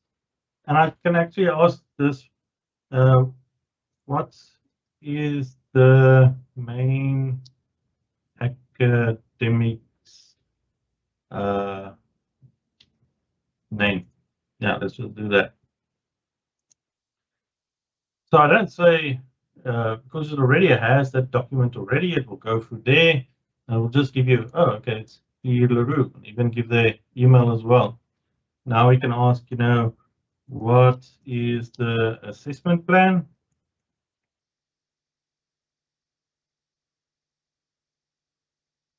And I can actually ask this, what is the main academics name? Yeah, let's just do that. So I don't say, because it already has that document already, it will go through there and it will just give you, oh, okay, it's P. LaRue, even give their email as well. Now we can ask, what is the assessment plan?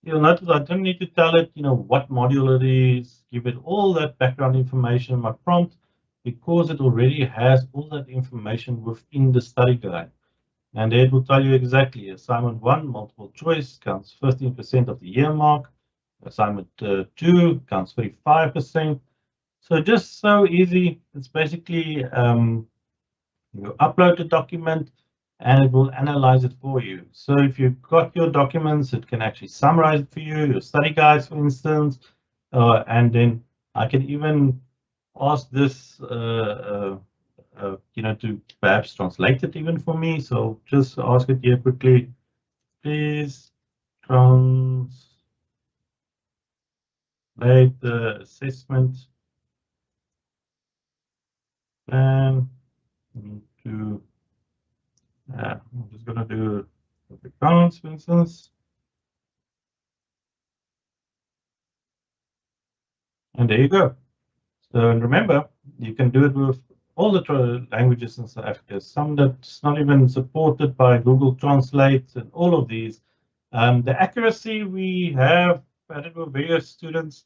You'll notice I don't need to tell it, what module it is, give it all that background information in my prompt, because it already has all that information within the study guide. And it will tell you exactly, assignment 1, multiple choice, counts 15% of the year mark. Assignment 2 counts 35%. So just so easy. It's basically, you upload the document and it will analyze it for you. So if you've got your documents, it can actually summarize it for you, your study guides, for instance, and then I can even ask this, to perhaps translate it even for me. So just ask it here quickly. Please translate the assessment plan into, I'm just going to do Afrikaans, for instance. And there you go. So and remember, you can do it with all the languages in South Africa. Some that's not even supported by Google Translate and all of these. The accuracy we have added with various students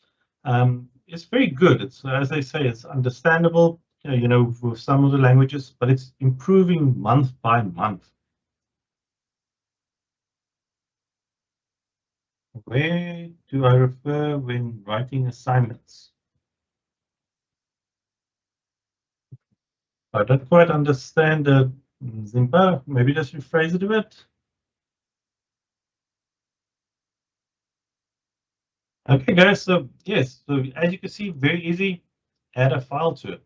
is very good. It's, as they say, it's understandable, with some of the languages, but it's improving month by month. Where do I refer when writing assignments? I don't quite understand the Zimba. Maybe just rephrase it a bit. Okay, guys. So yes, so as you can see, very easy. Add a file to it.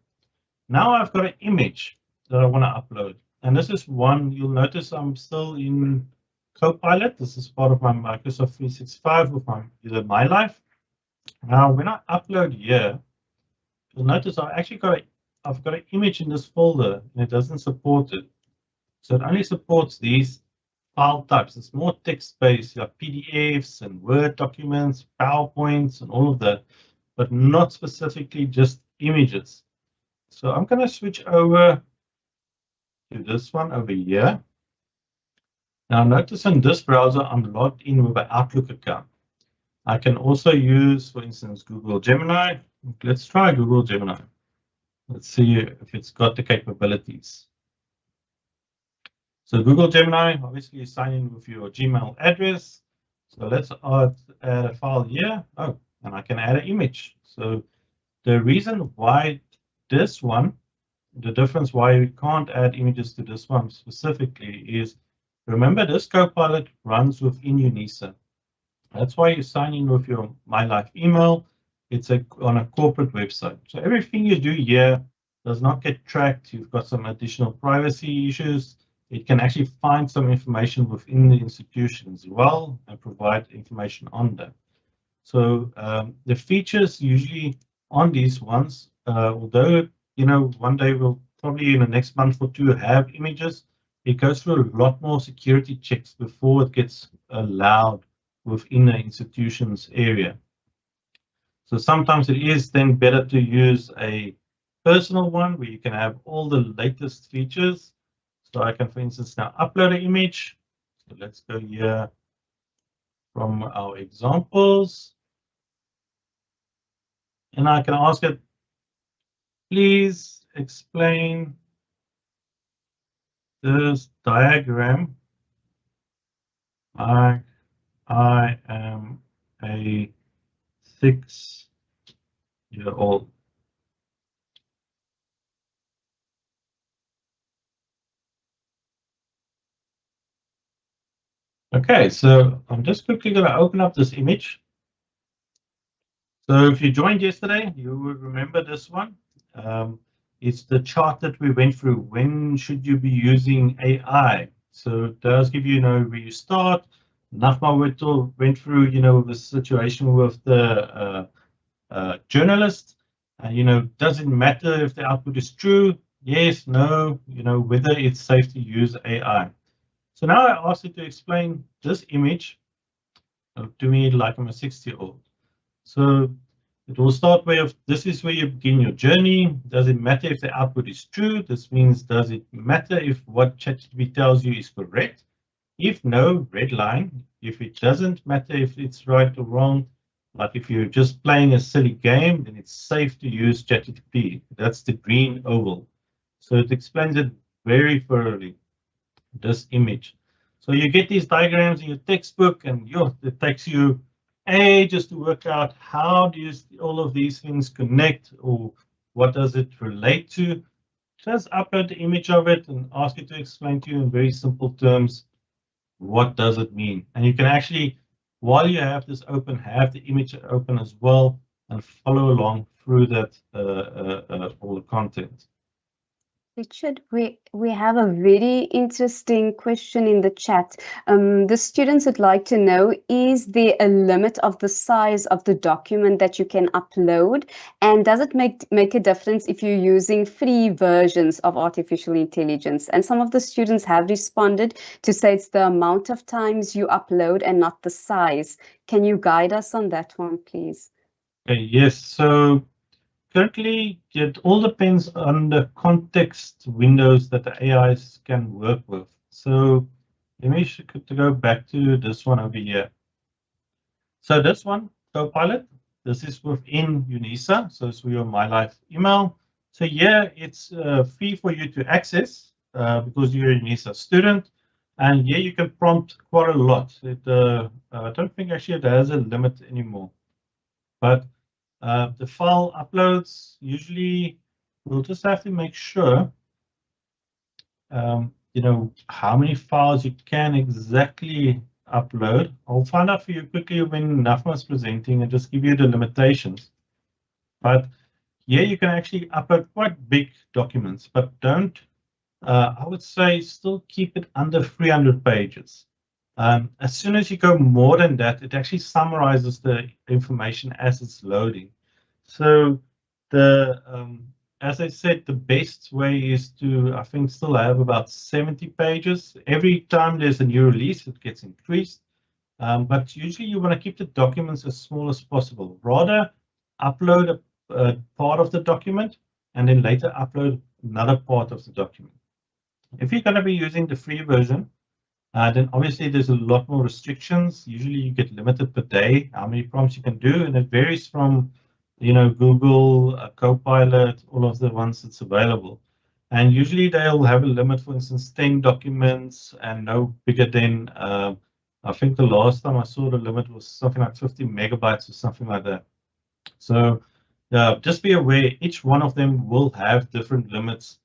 Now I've got an image that I want to upload, and this is one. You'll notice I'm still in Copilot. This is part of my Microsoft 365 with my life. Now, when I upload here, you'll notice I've got an image in this folder, and it doesn't support it. So it only supports these file types. It's more text-based, like PDFs and Word documents, PowerPoints, and all of that, but not specifically just images. So I'm going to switch over to this one over here. Now notice in this browser, I'm logged in with an Outlook account. I can also use, for instance, Google Gemini. Let's try Google Gemini. Let's see if it's got the capabilities. So Google Gemini, obviously you sign in with your Gmail address. So let's add a file here. Oh, and I can add an image. So the reason why this one, the difference why we can't add images to this one specifically is, remember this Copilot runs within UNISA. That's why you sign in with your MyLife email. It's on a corporate website. So everything you do here does not get tracked. You've got some additional privacy issues. It can actually find some information within the institution as well and provide information on that. So the features usually on these ones, although one day we'll probably in the next month or two have images, it goes through a lot more security checks before it gets allowed within the institution's area. So sometimes it is then better to use a personal one where you can have all the latest features. So I can, for instance, now upload an image. So let's go here from our examples. And I can ask it, please explain this diagram. I am a 6-year-old. Okay, so I'm just quickly going to open up this image. So if you joined yesterday, you will remember this one. It's the chart that we went through. When should you be using AI? So it does give you, where you start. Nafma went through, the situation with the journalist. Does it matter if the output is true? Yes, no, whether it's safe to use AI. So now I asked it to explain this image to me like I'm a 6-year-old. So it will start with, this is where you begin your journey. Does it matter if the output is true? This means, does it matter if what ChatGPT tells you is correct? If no, red line. If it doesn't matter if it's right or wrong, like if you're just playing a silly game, then it's safe to use ChatGPT. That's the green oval. So it explains it very thoroughly, this image. So you get these diagrams in your textbook, and it takes you ages to work out how do all of these things connect, or what does it relate to. Just upload the image of it and ask it to explain to you in very simple terms what does it mean. And you can actually, while you have this open, have the image open as well and follow along through that all the content. Richard, we have a very interesting question in the chat. The students would like to know, is there a limit of the size of the document that you can upload? And does it make a difference if you're using free versions of artificial intelligence? And some of the students have responded to say it's the amount of times you upload and not the size. Can you guide us on that one, please? Yes, so currently, it all depends on the context windows that the AIs can work with. So let me go back to this one over here. So this one, Copilot, this is within UNISA. So it's your My Life email. So yeah, it's free for you to access because you're a UNISA student. And yeah, you can prompt quite a lot. I don't think actually it has a limit anymore. But the file uploads, usually we'll just have to make sure, how many files you can exactly upload. I'll find out for you quickly when Nafma is presenting and just give you the limitations. But yeah, you can actually upload quite big documents, but don't, I would say, still keep it under 300 pages. As soon as you go more than that, it actually summarizes the information as it's loading. So as I said, the best way is to, I think, still have about 70 pages. Every time there's a new release, it gets increased. But usually you want to keep the documents as small as possible. Rather, upload a part of the document and then later upload another part of the document. If you're going to be using the free version, then obviously there's a lot more restrictions. Usually you get limited per day, how many prompts you can do, and it varies from, Google, Copilot, all of the ones that's available. And usually they'll have a limit, for instance, 10 documents and no bigger than, I think the last time I saw the limit was something like 50 megabytes or something like that. So just be aware, each one of them will have different limits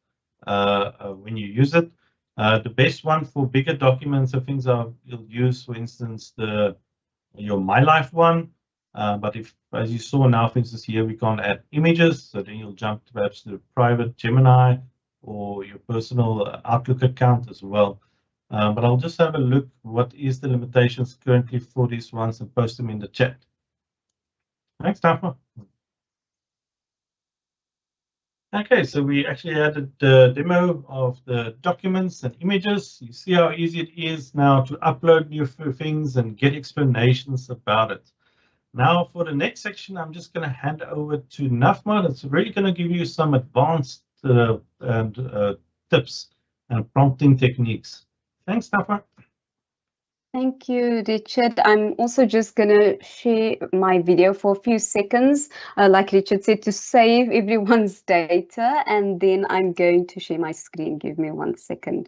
when you use it. The best one for bigger documents are things you'll use, for instance, your My Life one. But if, as you saw now, for instance, here we can't add images, so then you'll jump to perhaps the private Gemini or your personal Outlook account as well. But I'll just have a look what is the limitations currently for these ones and post them in the chat. Thanks, Nafma. Okay, so we actually added the demo of the documents and images. You see how easy it is now to upload new things and get explanations about it. Now for the next section, I'm just going to hand over to Nafma. That's really going to give you some advanced tips and prompting techniques. Thanks, Nafma. Thank you, Richard. I'm also just going to share my video for a few seconds, like Richard said, to save everyone's data, and then I'm going to share my screen. Give me 1 second.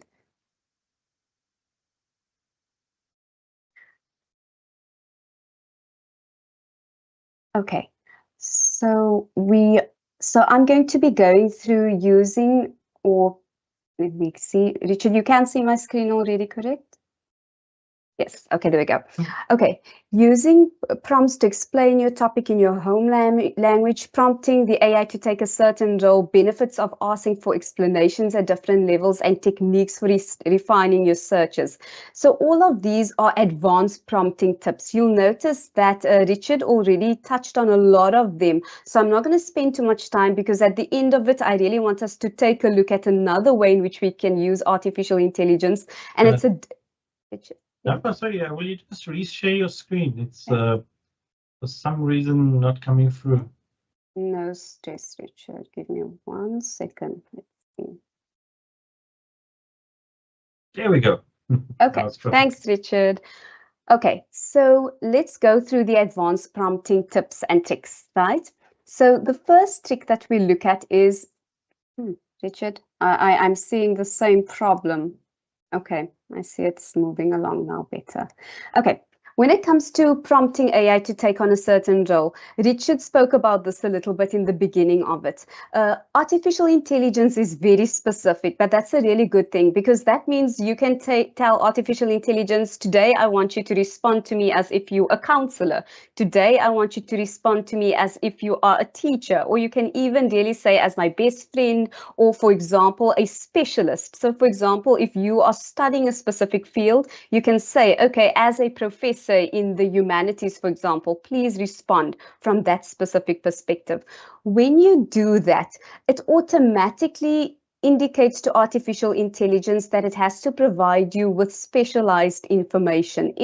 Okay, so I'm going to be going through using, or let me see, Richard, you can see my screen already, correct? Yes, okay, there we go. Okay, using prompts to explain your topic in your home language, prompting the AI to take a certain role, benefits of asking for explanations at different levels, and techniques for refining your searches. So all of these are advanced prompting tips. You'll notice that Richard already touched on a lot of them. So I'm not going to spend too much time, because at the end of it, I really want us to take a look at another way in which we can use artificial intelligence. And it's a... Richard? No, sorry, will you just reshare your screen? It's for some reason not coming through. No stress, Richard. Give me 1 second. Let's see. There we go. Okay, thanks, Richard. Okay, so let's go through the advanced prompting tips and tricks, right? So the first trick that we look at is, Richard, I'm seeing the same problem. Okay, I see it's moving along now better. Okay, when it comes to prompting AI to take on a certain role, Richard spoke about this a little bit in the beginning of it. Artificial intelligence is very specific, but that's a really good thing, because that means you can tell artificial intelligence, today I want you to respond to me as if you're a counselor. Today I want you to respond to me as if you are a teacher, or you can even really say as my best friend, or for example, a specialist. So for example, if you are studying a specific field, you can say, okay, as a professor in the humanities, for example, please respond from that specific perspective. When you do that, it automatically indicates to artificial intelligence that it has to provide you with specialized information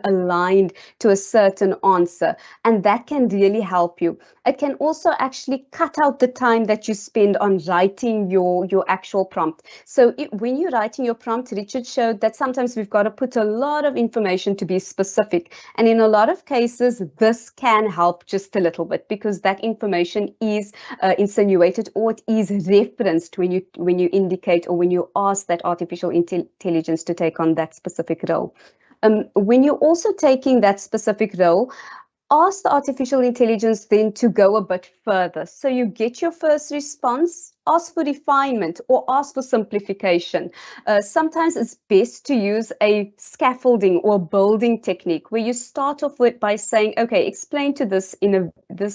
aligned to a certain answer, and that can really help you. It can also actually cut out the time that you spend on writing your actual prompt. So when you're writing your prompt, Richard showed that sometimes we've got to put a lot of information to be specific, and in a lot of cases this can help just a little bit, because that information is insinuated, or it is referenced when you indicate, or when you ask that artificial intelligence to take on that specific role. When you're also taking that specific role, ask the artificial intelligence then to go a bit further. So you get your first response, ask for refinement, or ask for simplification. Sometimes it's best to use a scaffolding or building technique, where you start off by saying, okay, explain this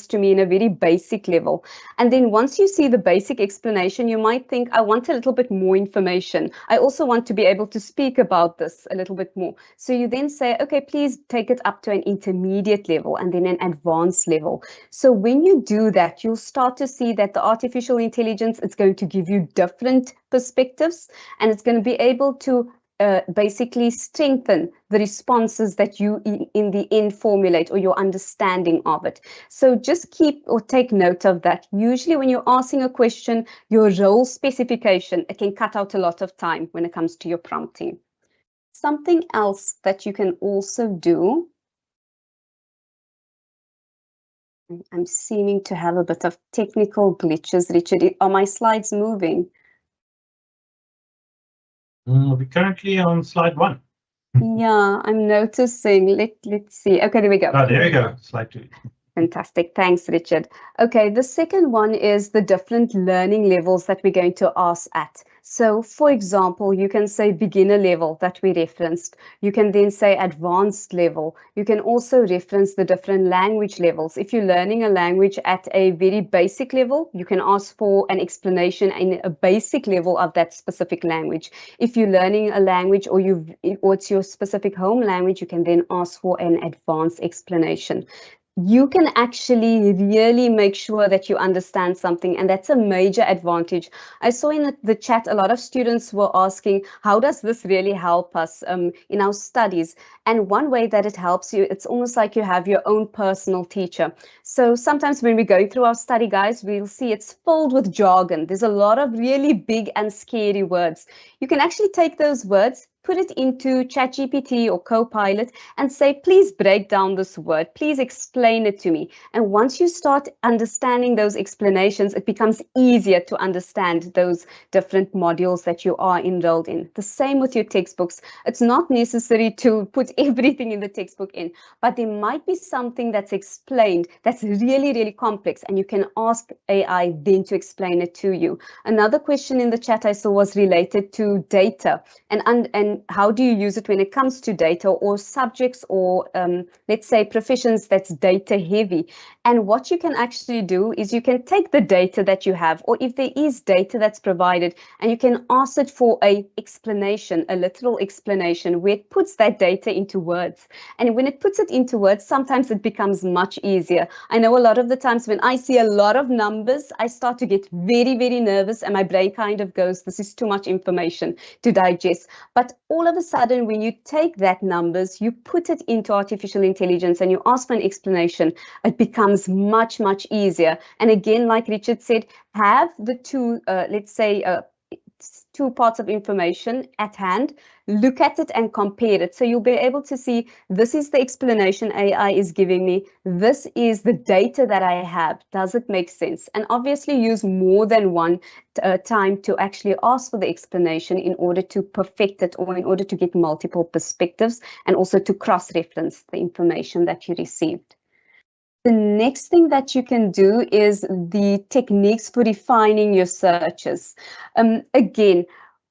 to me in a very basic level. And then once you see the basic explanation, you might think, I want a little bit more information. I also want to be able to speak about this a little bit more. So you then say, okay, please take it up to an intermediate level, and then an advanced level. So when you do that, you'll start to see that the artificial intelligence, it's going to give you different perspectives, and it's going to be able to basically strengthen the responses that you in the end formulate, or your understanding of it. So just keep or take note of that. Usually when you're asking a question, your role specification, it can cut out a lot of time when it comes to your prompting. Something else that you can also do, I'm seeming to have a bit of technical glitches, Richard. Are my slides moving? We're currently on slide 1. Yeah, I'm noticing. Let's see. Okay, there we go. Oh, there we go. Slide 2. Fantastic. Thanks, Richard. Okay, the second one is the different learning levels that we're going to ask at. So, for example, you can say beginner level that we referenced. You can then say advanced level. You can also reference the different language levels. If you're learning a language at a very basic level, you can ask for an explanation in a basic level of that specific language. If you're learning a language, or it's your specific home language, you can then ask for an advanced explanation. you can actually really make sure that you understand something, and that's a major advantage. I saw in the chat a lot of students were asking, how does this really help us in our studies? And one way that it helps you, it's almost like you have your own personal teacher. So sometimes when we go through our study guides, we'll see it's filled with jargon. There's a lot of really big and scary words. You can actually take those words, put it into ChatGPT or Copilot and say, please break down this word, please explain it to me. And once you start understanding those explanations, it becomes easier to understand those different modules that you are enrolled in. The same with your textbooks. It's not necessary to put everything in the textbook in, but there might be something that's explained that's really, really complex, and you can ask AI then to explain it to you. Another question in the chat I saw was related to data and how do you use it when it comes to data or subjects or let's say professions that's data heavy. And what you can actually do is you can take the data that you have, or if there is data that's provided, and you can ask it for a explanation, a literal explanation where it puts that data into words. And when it puts it into words, sometimes it becomes much easier. I know a lot of the times when I see a lot of numbers, I start to get very, very nervous, and my brain kind of goes, this is too much information to digest. But all of a sudden, when you take that numbers, you put it into artificial intelligence and you ask for an explanation, it becomes much, much easier. And again, like Richard said, have the two, let's say, two parts of information at hand, look at it and compare it. So you'll be able to see, this is the explanation AI is giving me. This is the data that I have. Does it make sense? And obviously use more than one time to actually ask for the explanation in order to perfect it, or in order to get multiple perspectives, and also to cross-reference the information that you received. The next thing that you can do is the techniques for refining your searches. Again,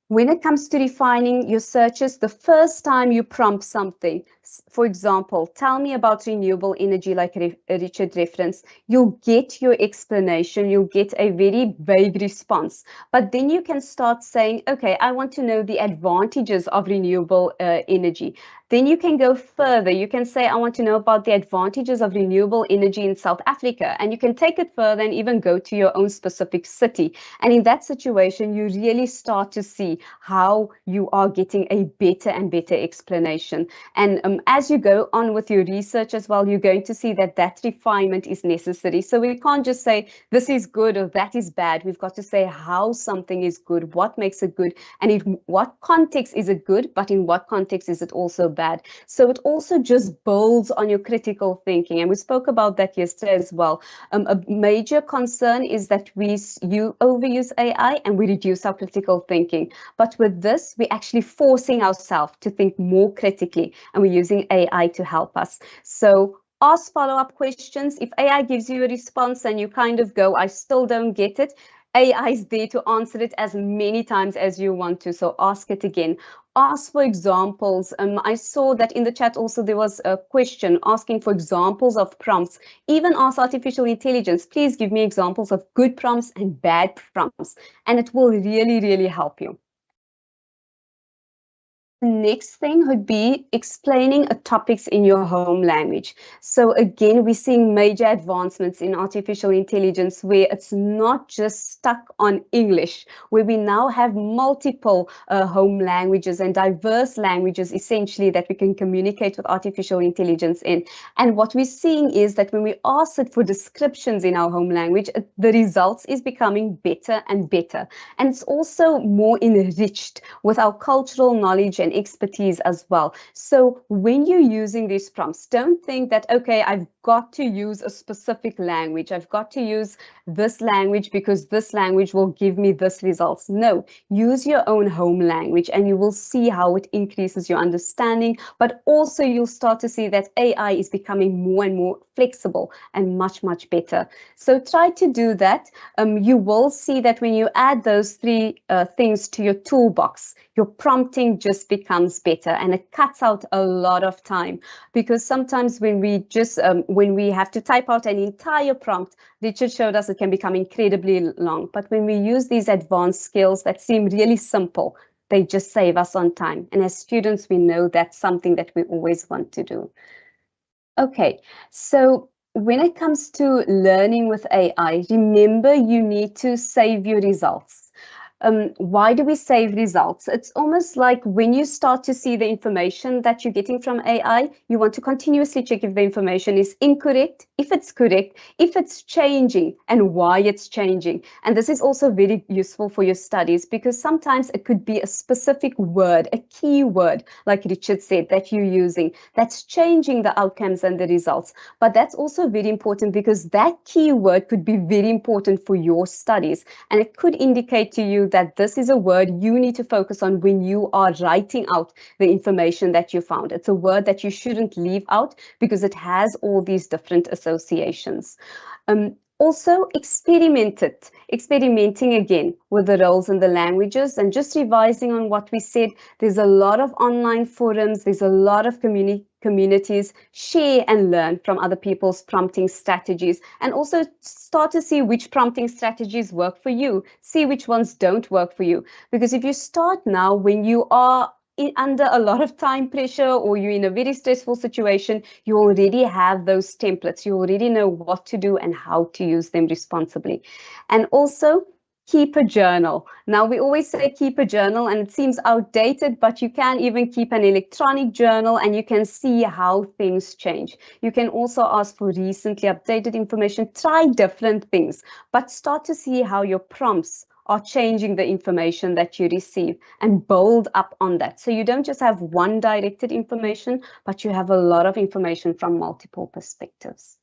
when it comes to refining your searches, the first time you prompt something, for example, tell me about renewable energy, like Richard referenced, you'll get your explanation, you'll get a very vague response. But then you can start saying, okay, I want to know the advantages of renewable energy. Then you can go further. You can say, I want to know about the advantages of renewable energy in South Africa. And you can take it further and even go to your own specific city. And in that situation, you really start to see how you are getting a better and better explanation. And as you go on with your research as well, you're going to see that that refinement is necessary. So we can't just say this is good or that is bad. We've got to say how something is good, what makes it good, and in what context is it good, but in what context is it also bad. So it also just builds on your critical thinking. And we spoke about that yesterday as well. A major concern is that you overuse AI and we reduce our critical thinking. But with this, we're actually forcing ourselves to think more critically, and we're using AI to help us. So ask follow-up questions. If AI gives you a response and you kind of go, I still don't get it, AI is there to answer it as many times as you want to. So ask it again. Ask for examples. I saw that in the chat also there was a question asking for examples of prompts. Even ask artificial intelligence, please give me examples of good prompts and bad prompts, and it will really, really help you. The next thing would be explaining topics in your home language. So again, we're seeing major advancements in artificial intelligence where it's not just stuck on English, where we now have multiple home languages and diverse languages essentially that we can communicate with artificial intelligence in. And what we're seeing is that when we ask it for descriptions in our home language, the results is becoming better and better. And it's also more enriched with our cultural knowledge and expertise as well. So when you're using these prompts, don't think that, okay, I've got to use a specific language. I've got to use this language because this language will give me this results. No, use your own home language and you will see how it increases your understanding, but also you'll start to see that AI is becoming more and more flexible and much, much better. So try to do that. You will see that when you add those three things to your toolbox, your prompting just becomes better, and it cuts out a lot of time, because sometimes when we have to type out an entire prompt, Richard showed us it can become incredibly long. But when we use these advanced skills that seem really simple, they just save us on time. And as students, we know that's something that we always want to do. Okay, so when it comes to learning with AI, remember you need to save your results. Why do we save results? It's almost like when you start to see the information that you're getting from AI, you want to continuously check if the information is incorrect, if it's correct, if it's changing, and why it's changing. And this is also very useful for your studies because sometimes it could be a specific word, a key word, like Richard said, that you're using, that's changing the outcomes and the results. But that's also very important because that keyword could be very important for your studies, and it could indicate to you that this is a word you need to focus on when you are writing out the information that you found. It's a word that you shouldn't leave out because it has all these different associations. Also, experimenting again with the roles and the languages, and just revising on what we said. There's a lot of online forums, there's a lot of communities. Share and learn from other people's prompting strategies, and also start to see which prompting strategies work for you, see which ones don't work for you. Because if you start now when you are under a lot of time pressure or you're in a very stressful situation, you already have those templates. You already know what to do and how to use them responsibly. And also, keep a journal. Now, we always say keep a journal, and it seems outdated, but you can even keep an electronic journal and you can see how things change. You can also ask for recently updated information, try different things, but start to see how your prompts are changing the information that you receive and build up on that. So you don't just have one directed information, but you have a lot of information from multiple perspectives.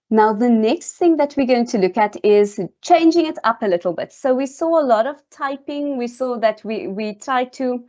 Now, the next thing that we're going to look at is changing it up a little bit. So we saw a lot of typing. We saw that we tried to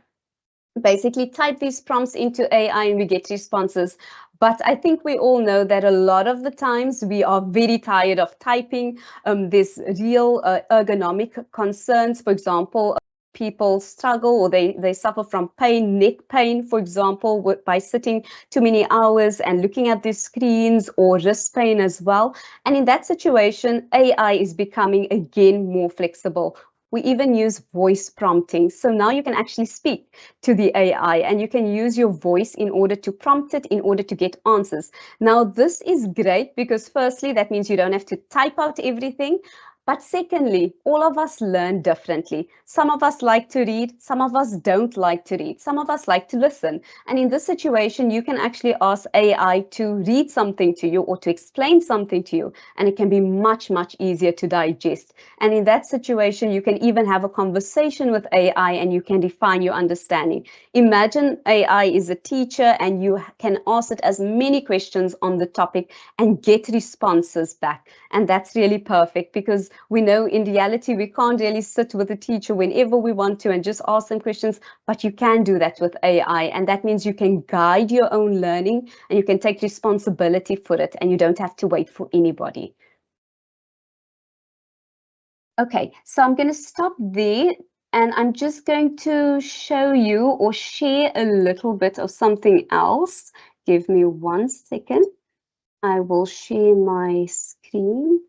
basically type these prompts into AI and we get responses. But I think we all know that a lot of the times we are very tired of typing. There's real ergonomic concerns. For example, people struggle or they suffer from pain, neck pain, for example, by sitting too many hours and looking at their screens, or wrist pain as well. And in that situation, AI is becoming again more flexible. We even use voice prompting. So now you can actually speak to the AI and you can use your voice in order to prompt it, in order to get answers. Now, this is great because firstly, that means you don't have to type out everything. But secondly, all of us learn differently. Some of us like to read, some of us don't like to read, some of us like to listen. And in this situation, you can actually ask AI to read something to you or to explain something to you, and it can be much, much easier to digest. And in that situation, you can even have a conversation with AI and you can define your understanding. Imagine AI is a teacher and you can ask it as many questions on the topic and get responses back. And that's really perfect because we know in reality, we can't really sit with a teacher whenever we want to and just ask them questions, but you can do that with AI. And that means you can guide your own learning and you can take responsibility for it and you don't have to wait for anybody. Okay, so I'm going to stop there and I'm just going to show you or share a little bit of something else. Give me 1 second. I will share my screen.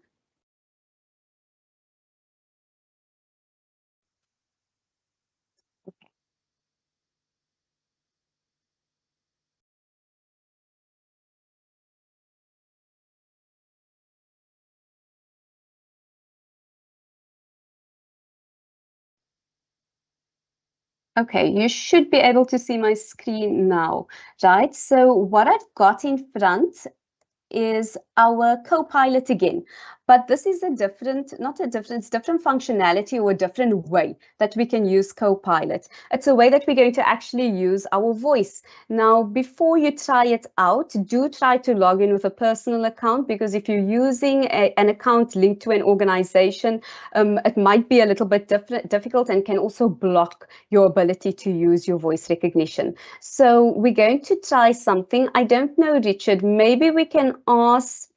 Okay, you should be able to see my screen now, right? So what I've got in front is our Copilot again. But this is it's different functionality or a different way that we can use Copilot. It's a way that we're going to actually use our voice. Now, before you try it out, do try to log in with a personal account, because if you're using an account linked to an organization, it might be a little bit difficult and can also block your ability to use your voice recognition. So we're going to try something. I don't know, Richard, maybe we can ask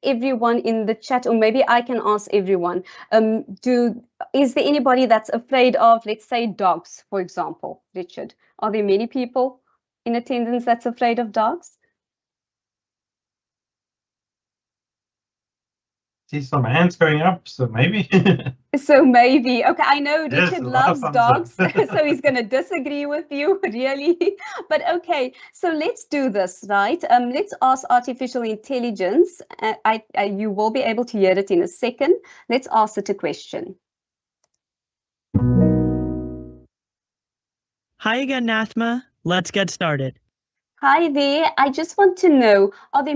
everyone in the chat, or maybe I can ask everyone, is there anybody that's afraid of, let's say, dogs, for example? Richard, are there many people in attendance that's afraid of dogs? see some hands going up, so maybe. So maybe, okay, I know Yes, Richard a lot of loves thumbs dogs, up. so he's going to disagree with you, really. But okay, so let's do this, right? Let's ask artificial intelligence. You will be able to hear it in a second. Let's ask it a question. Hi again, Nathma. Let's get started. Hi there. I just want to know, are there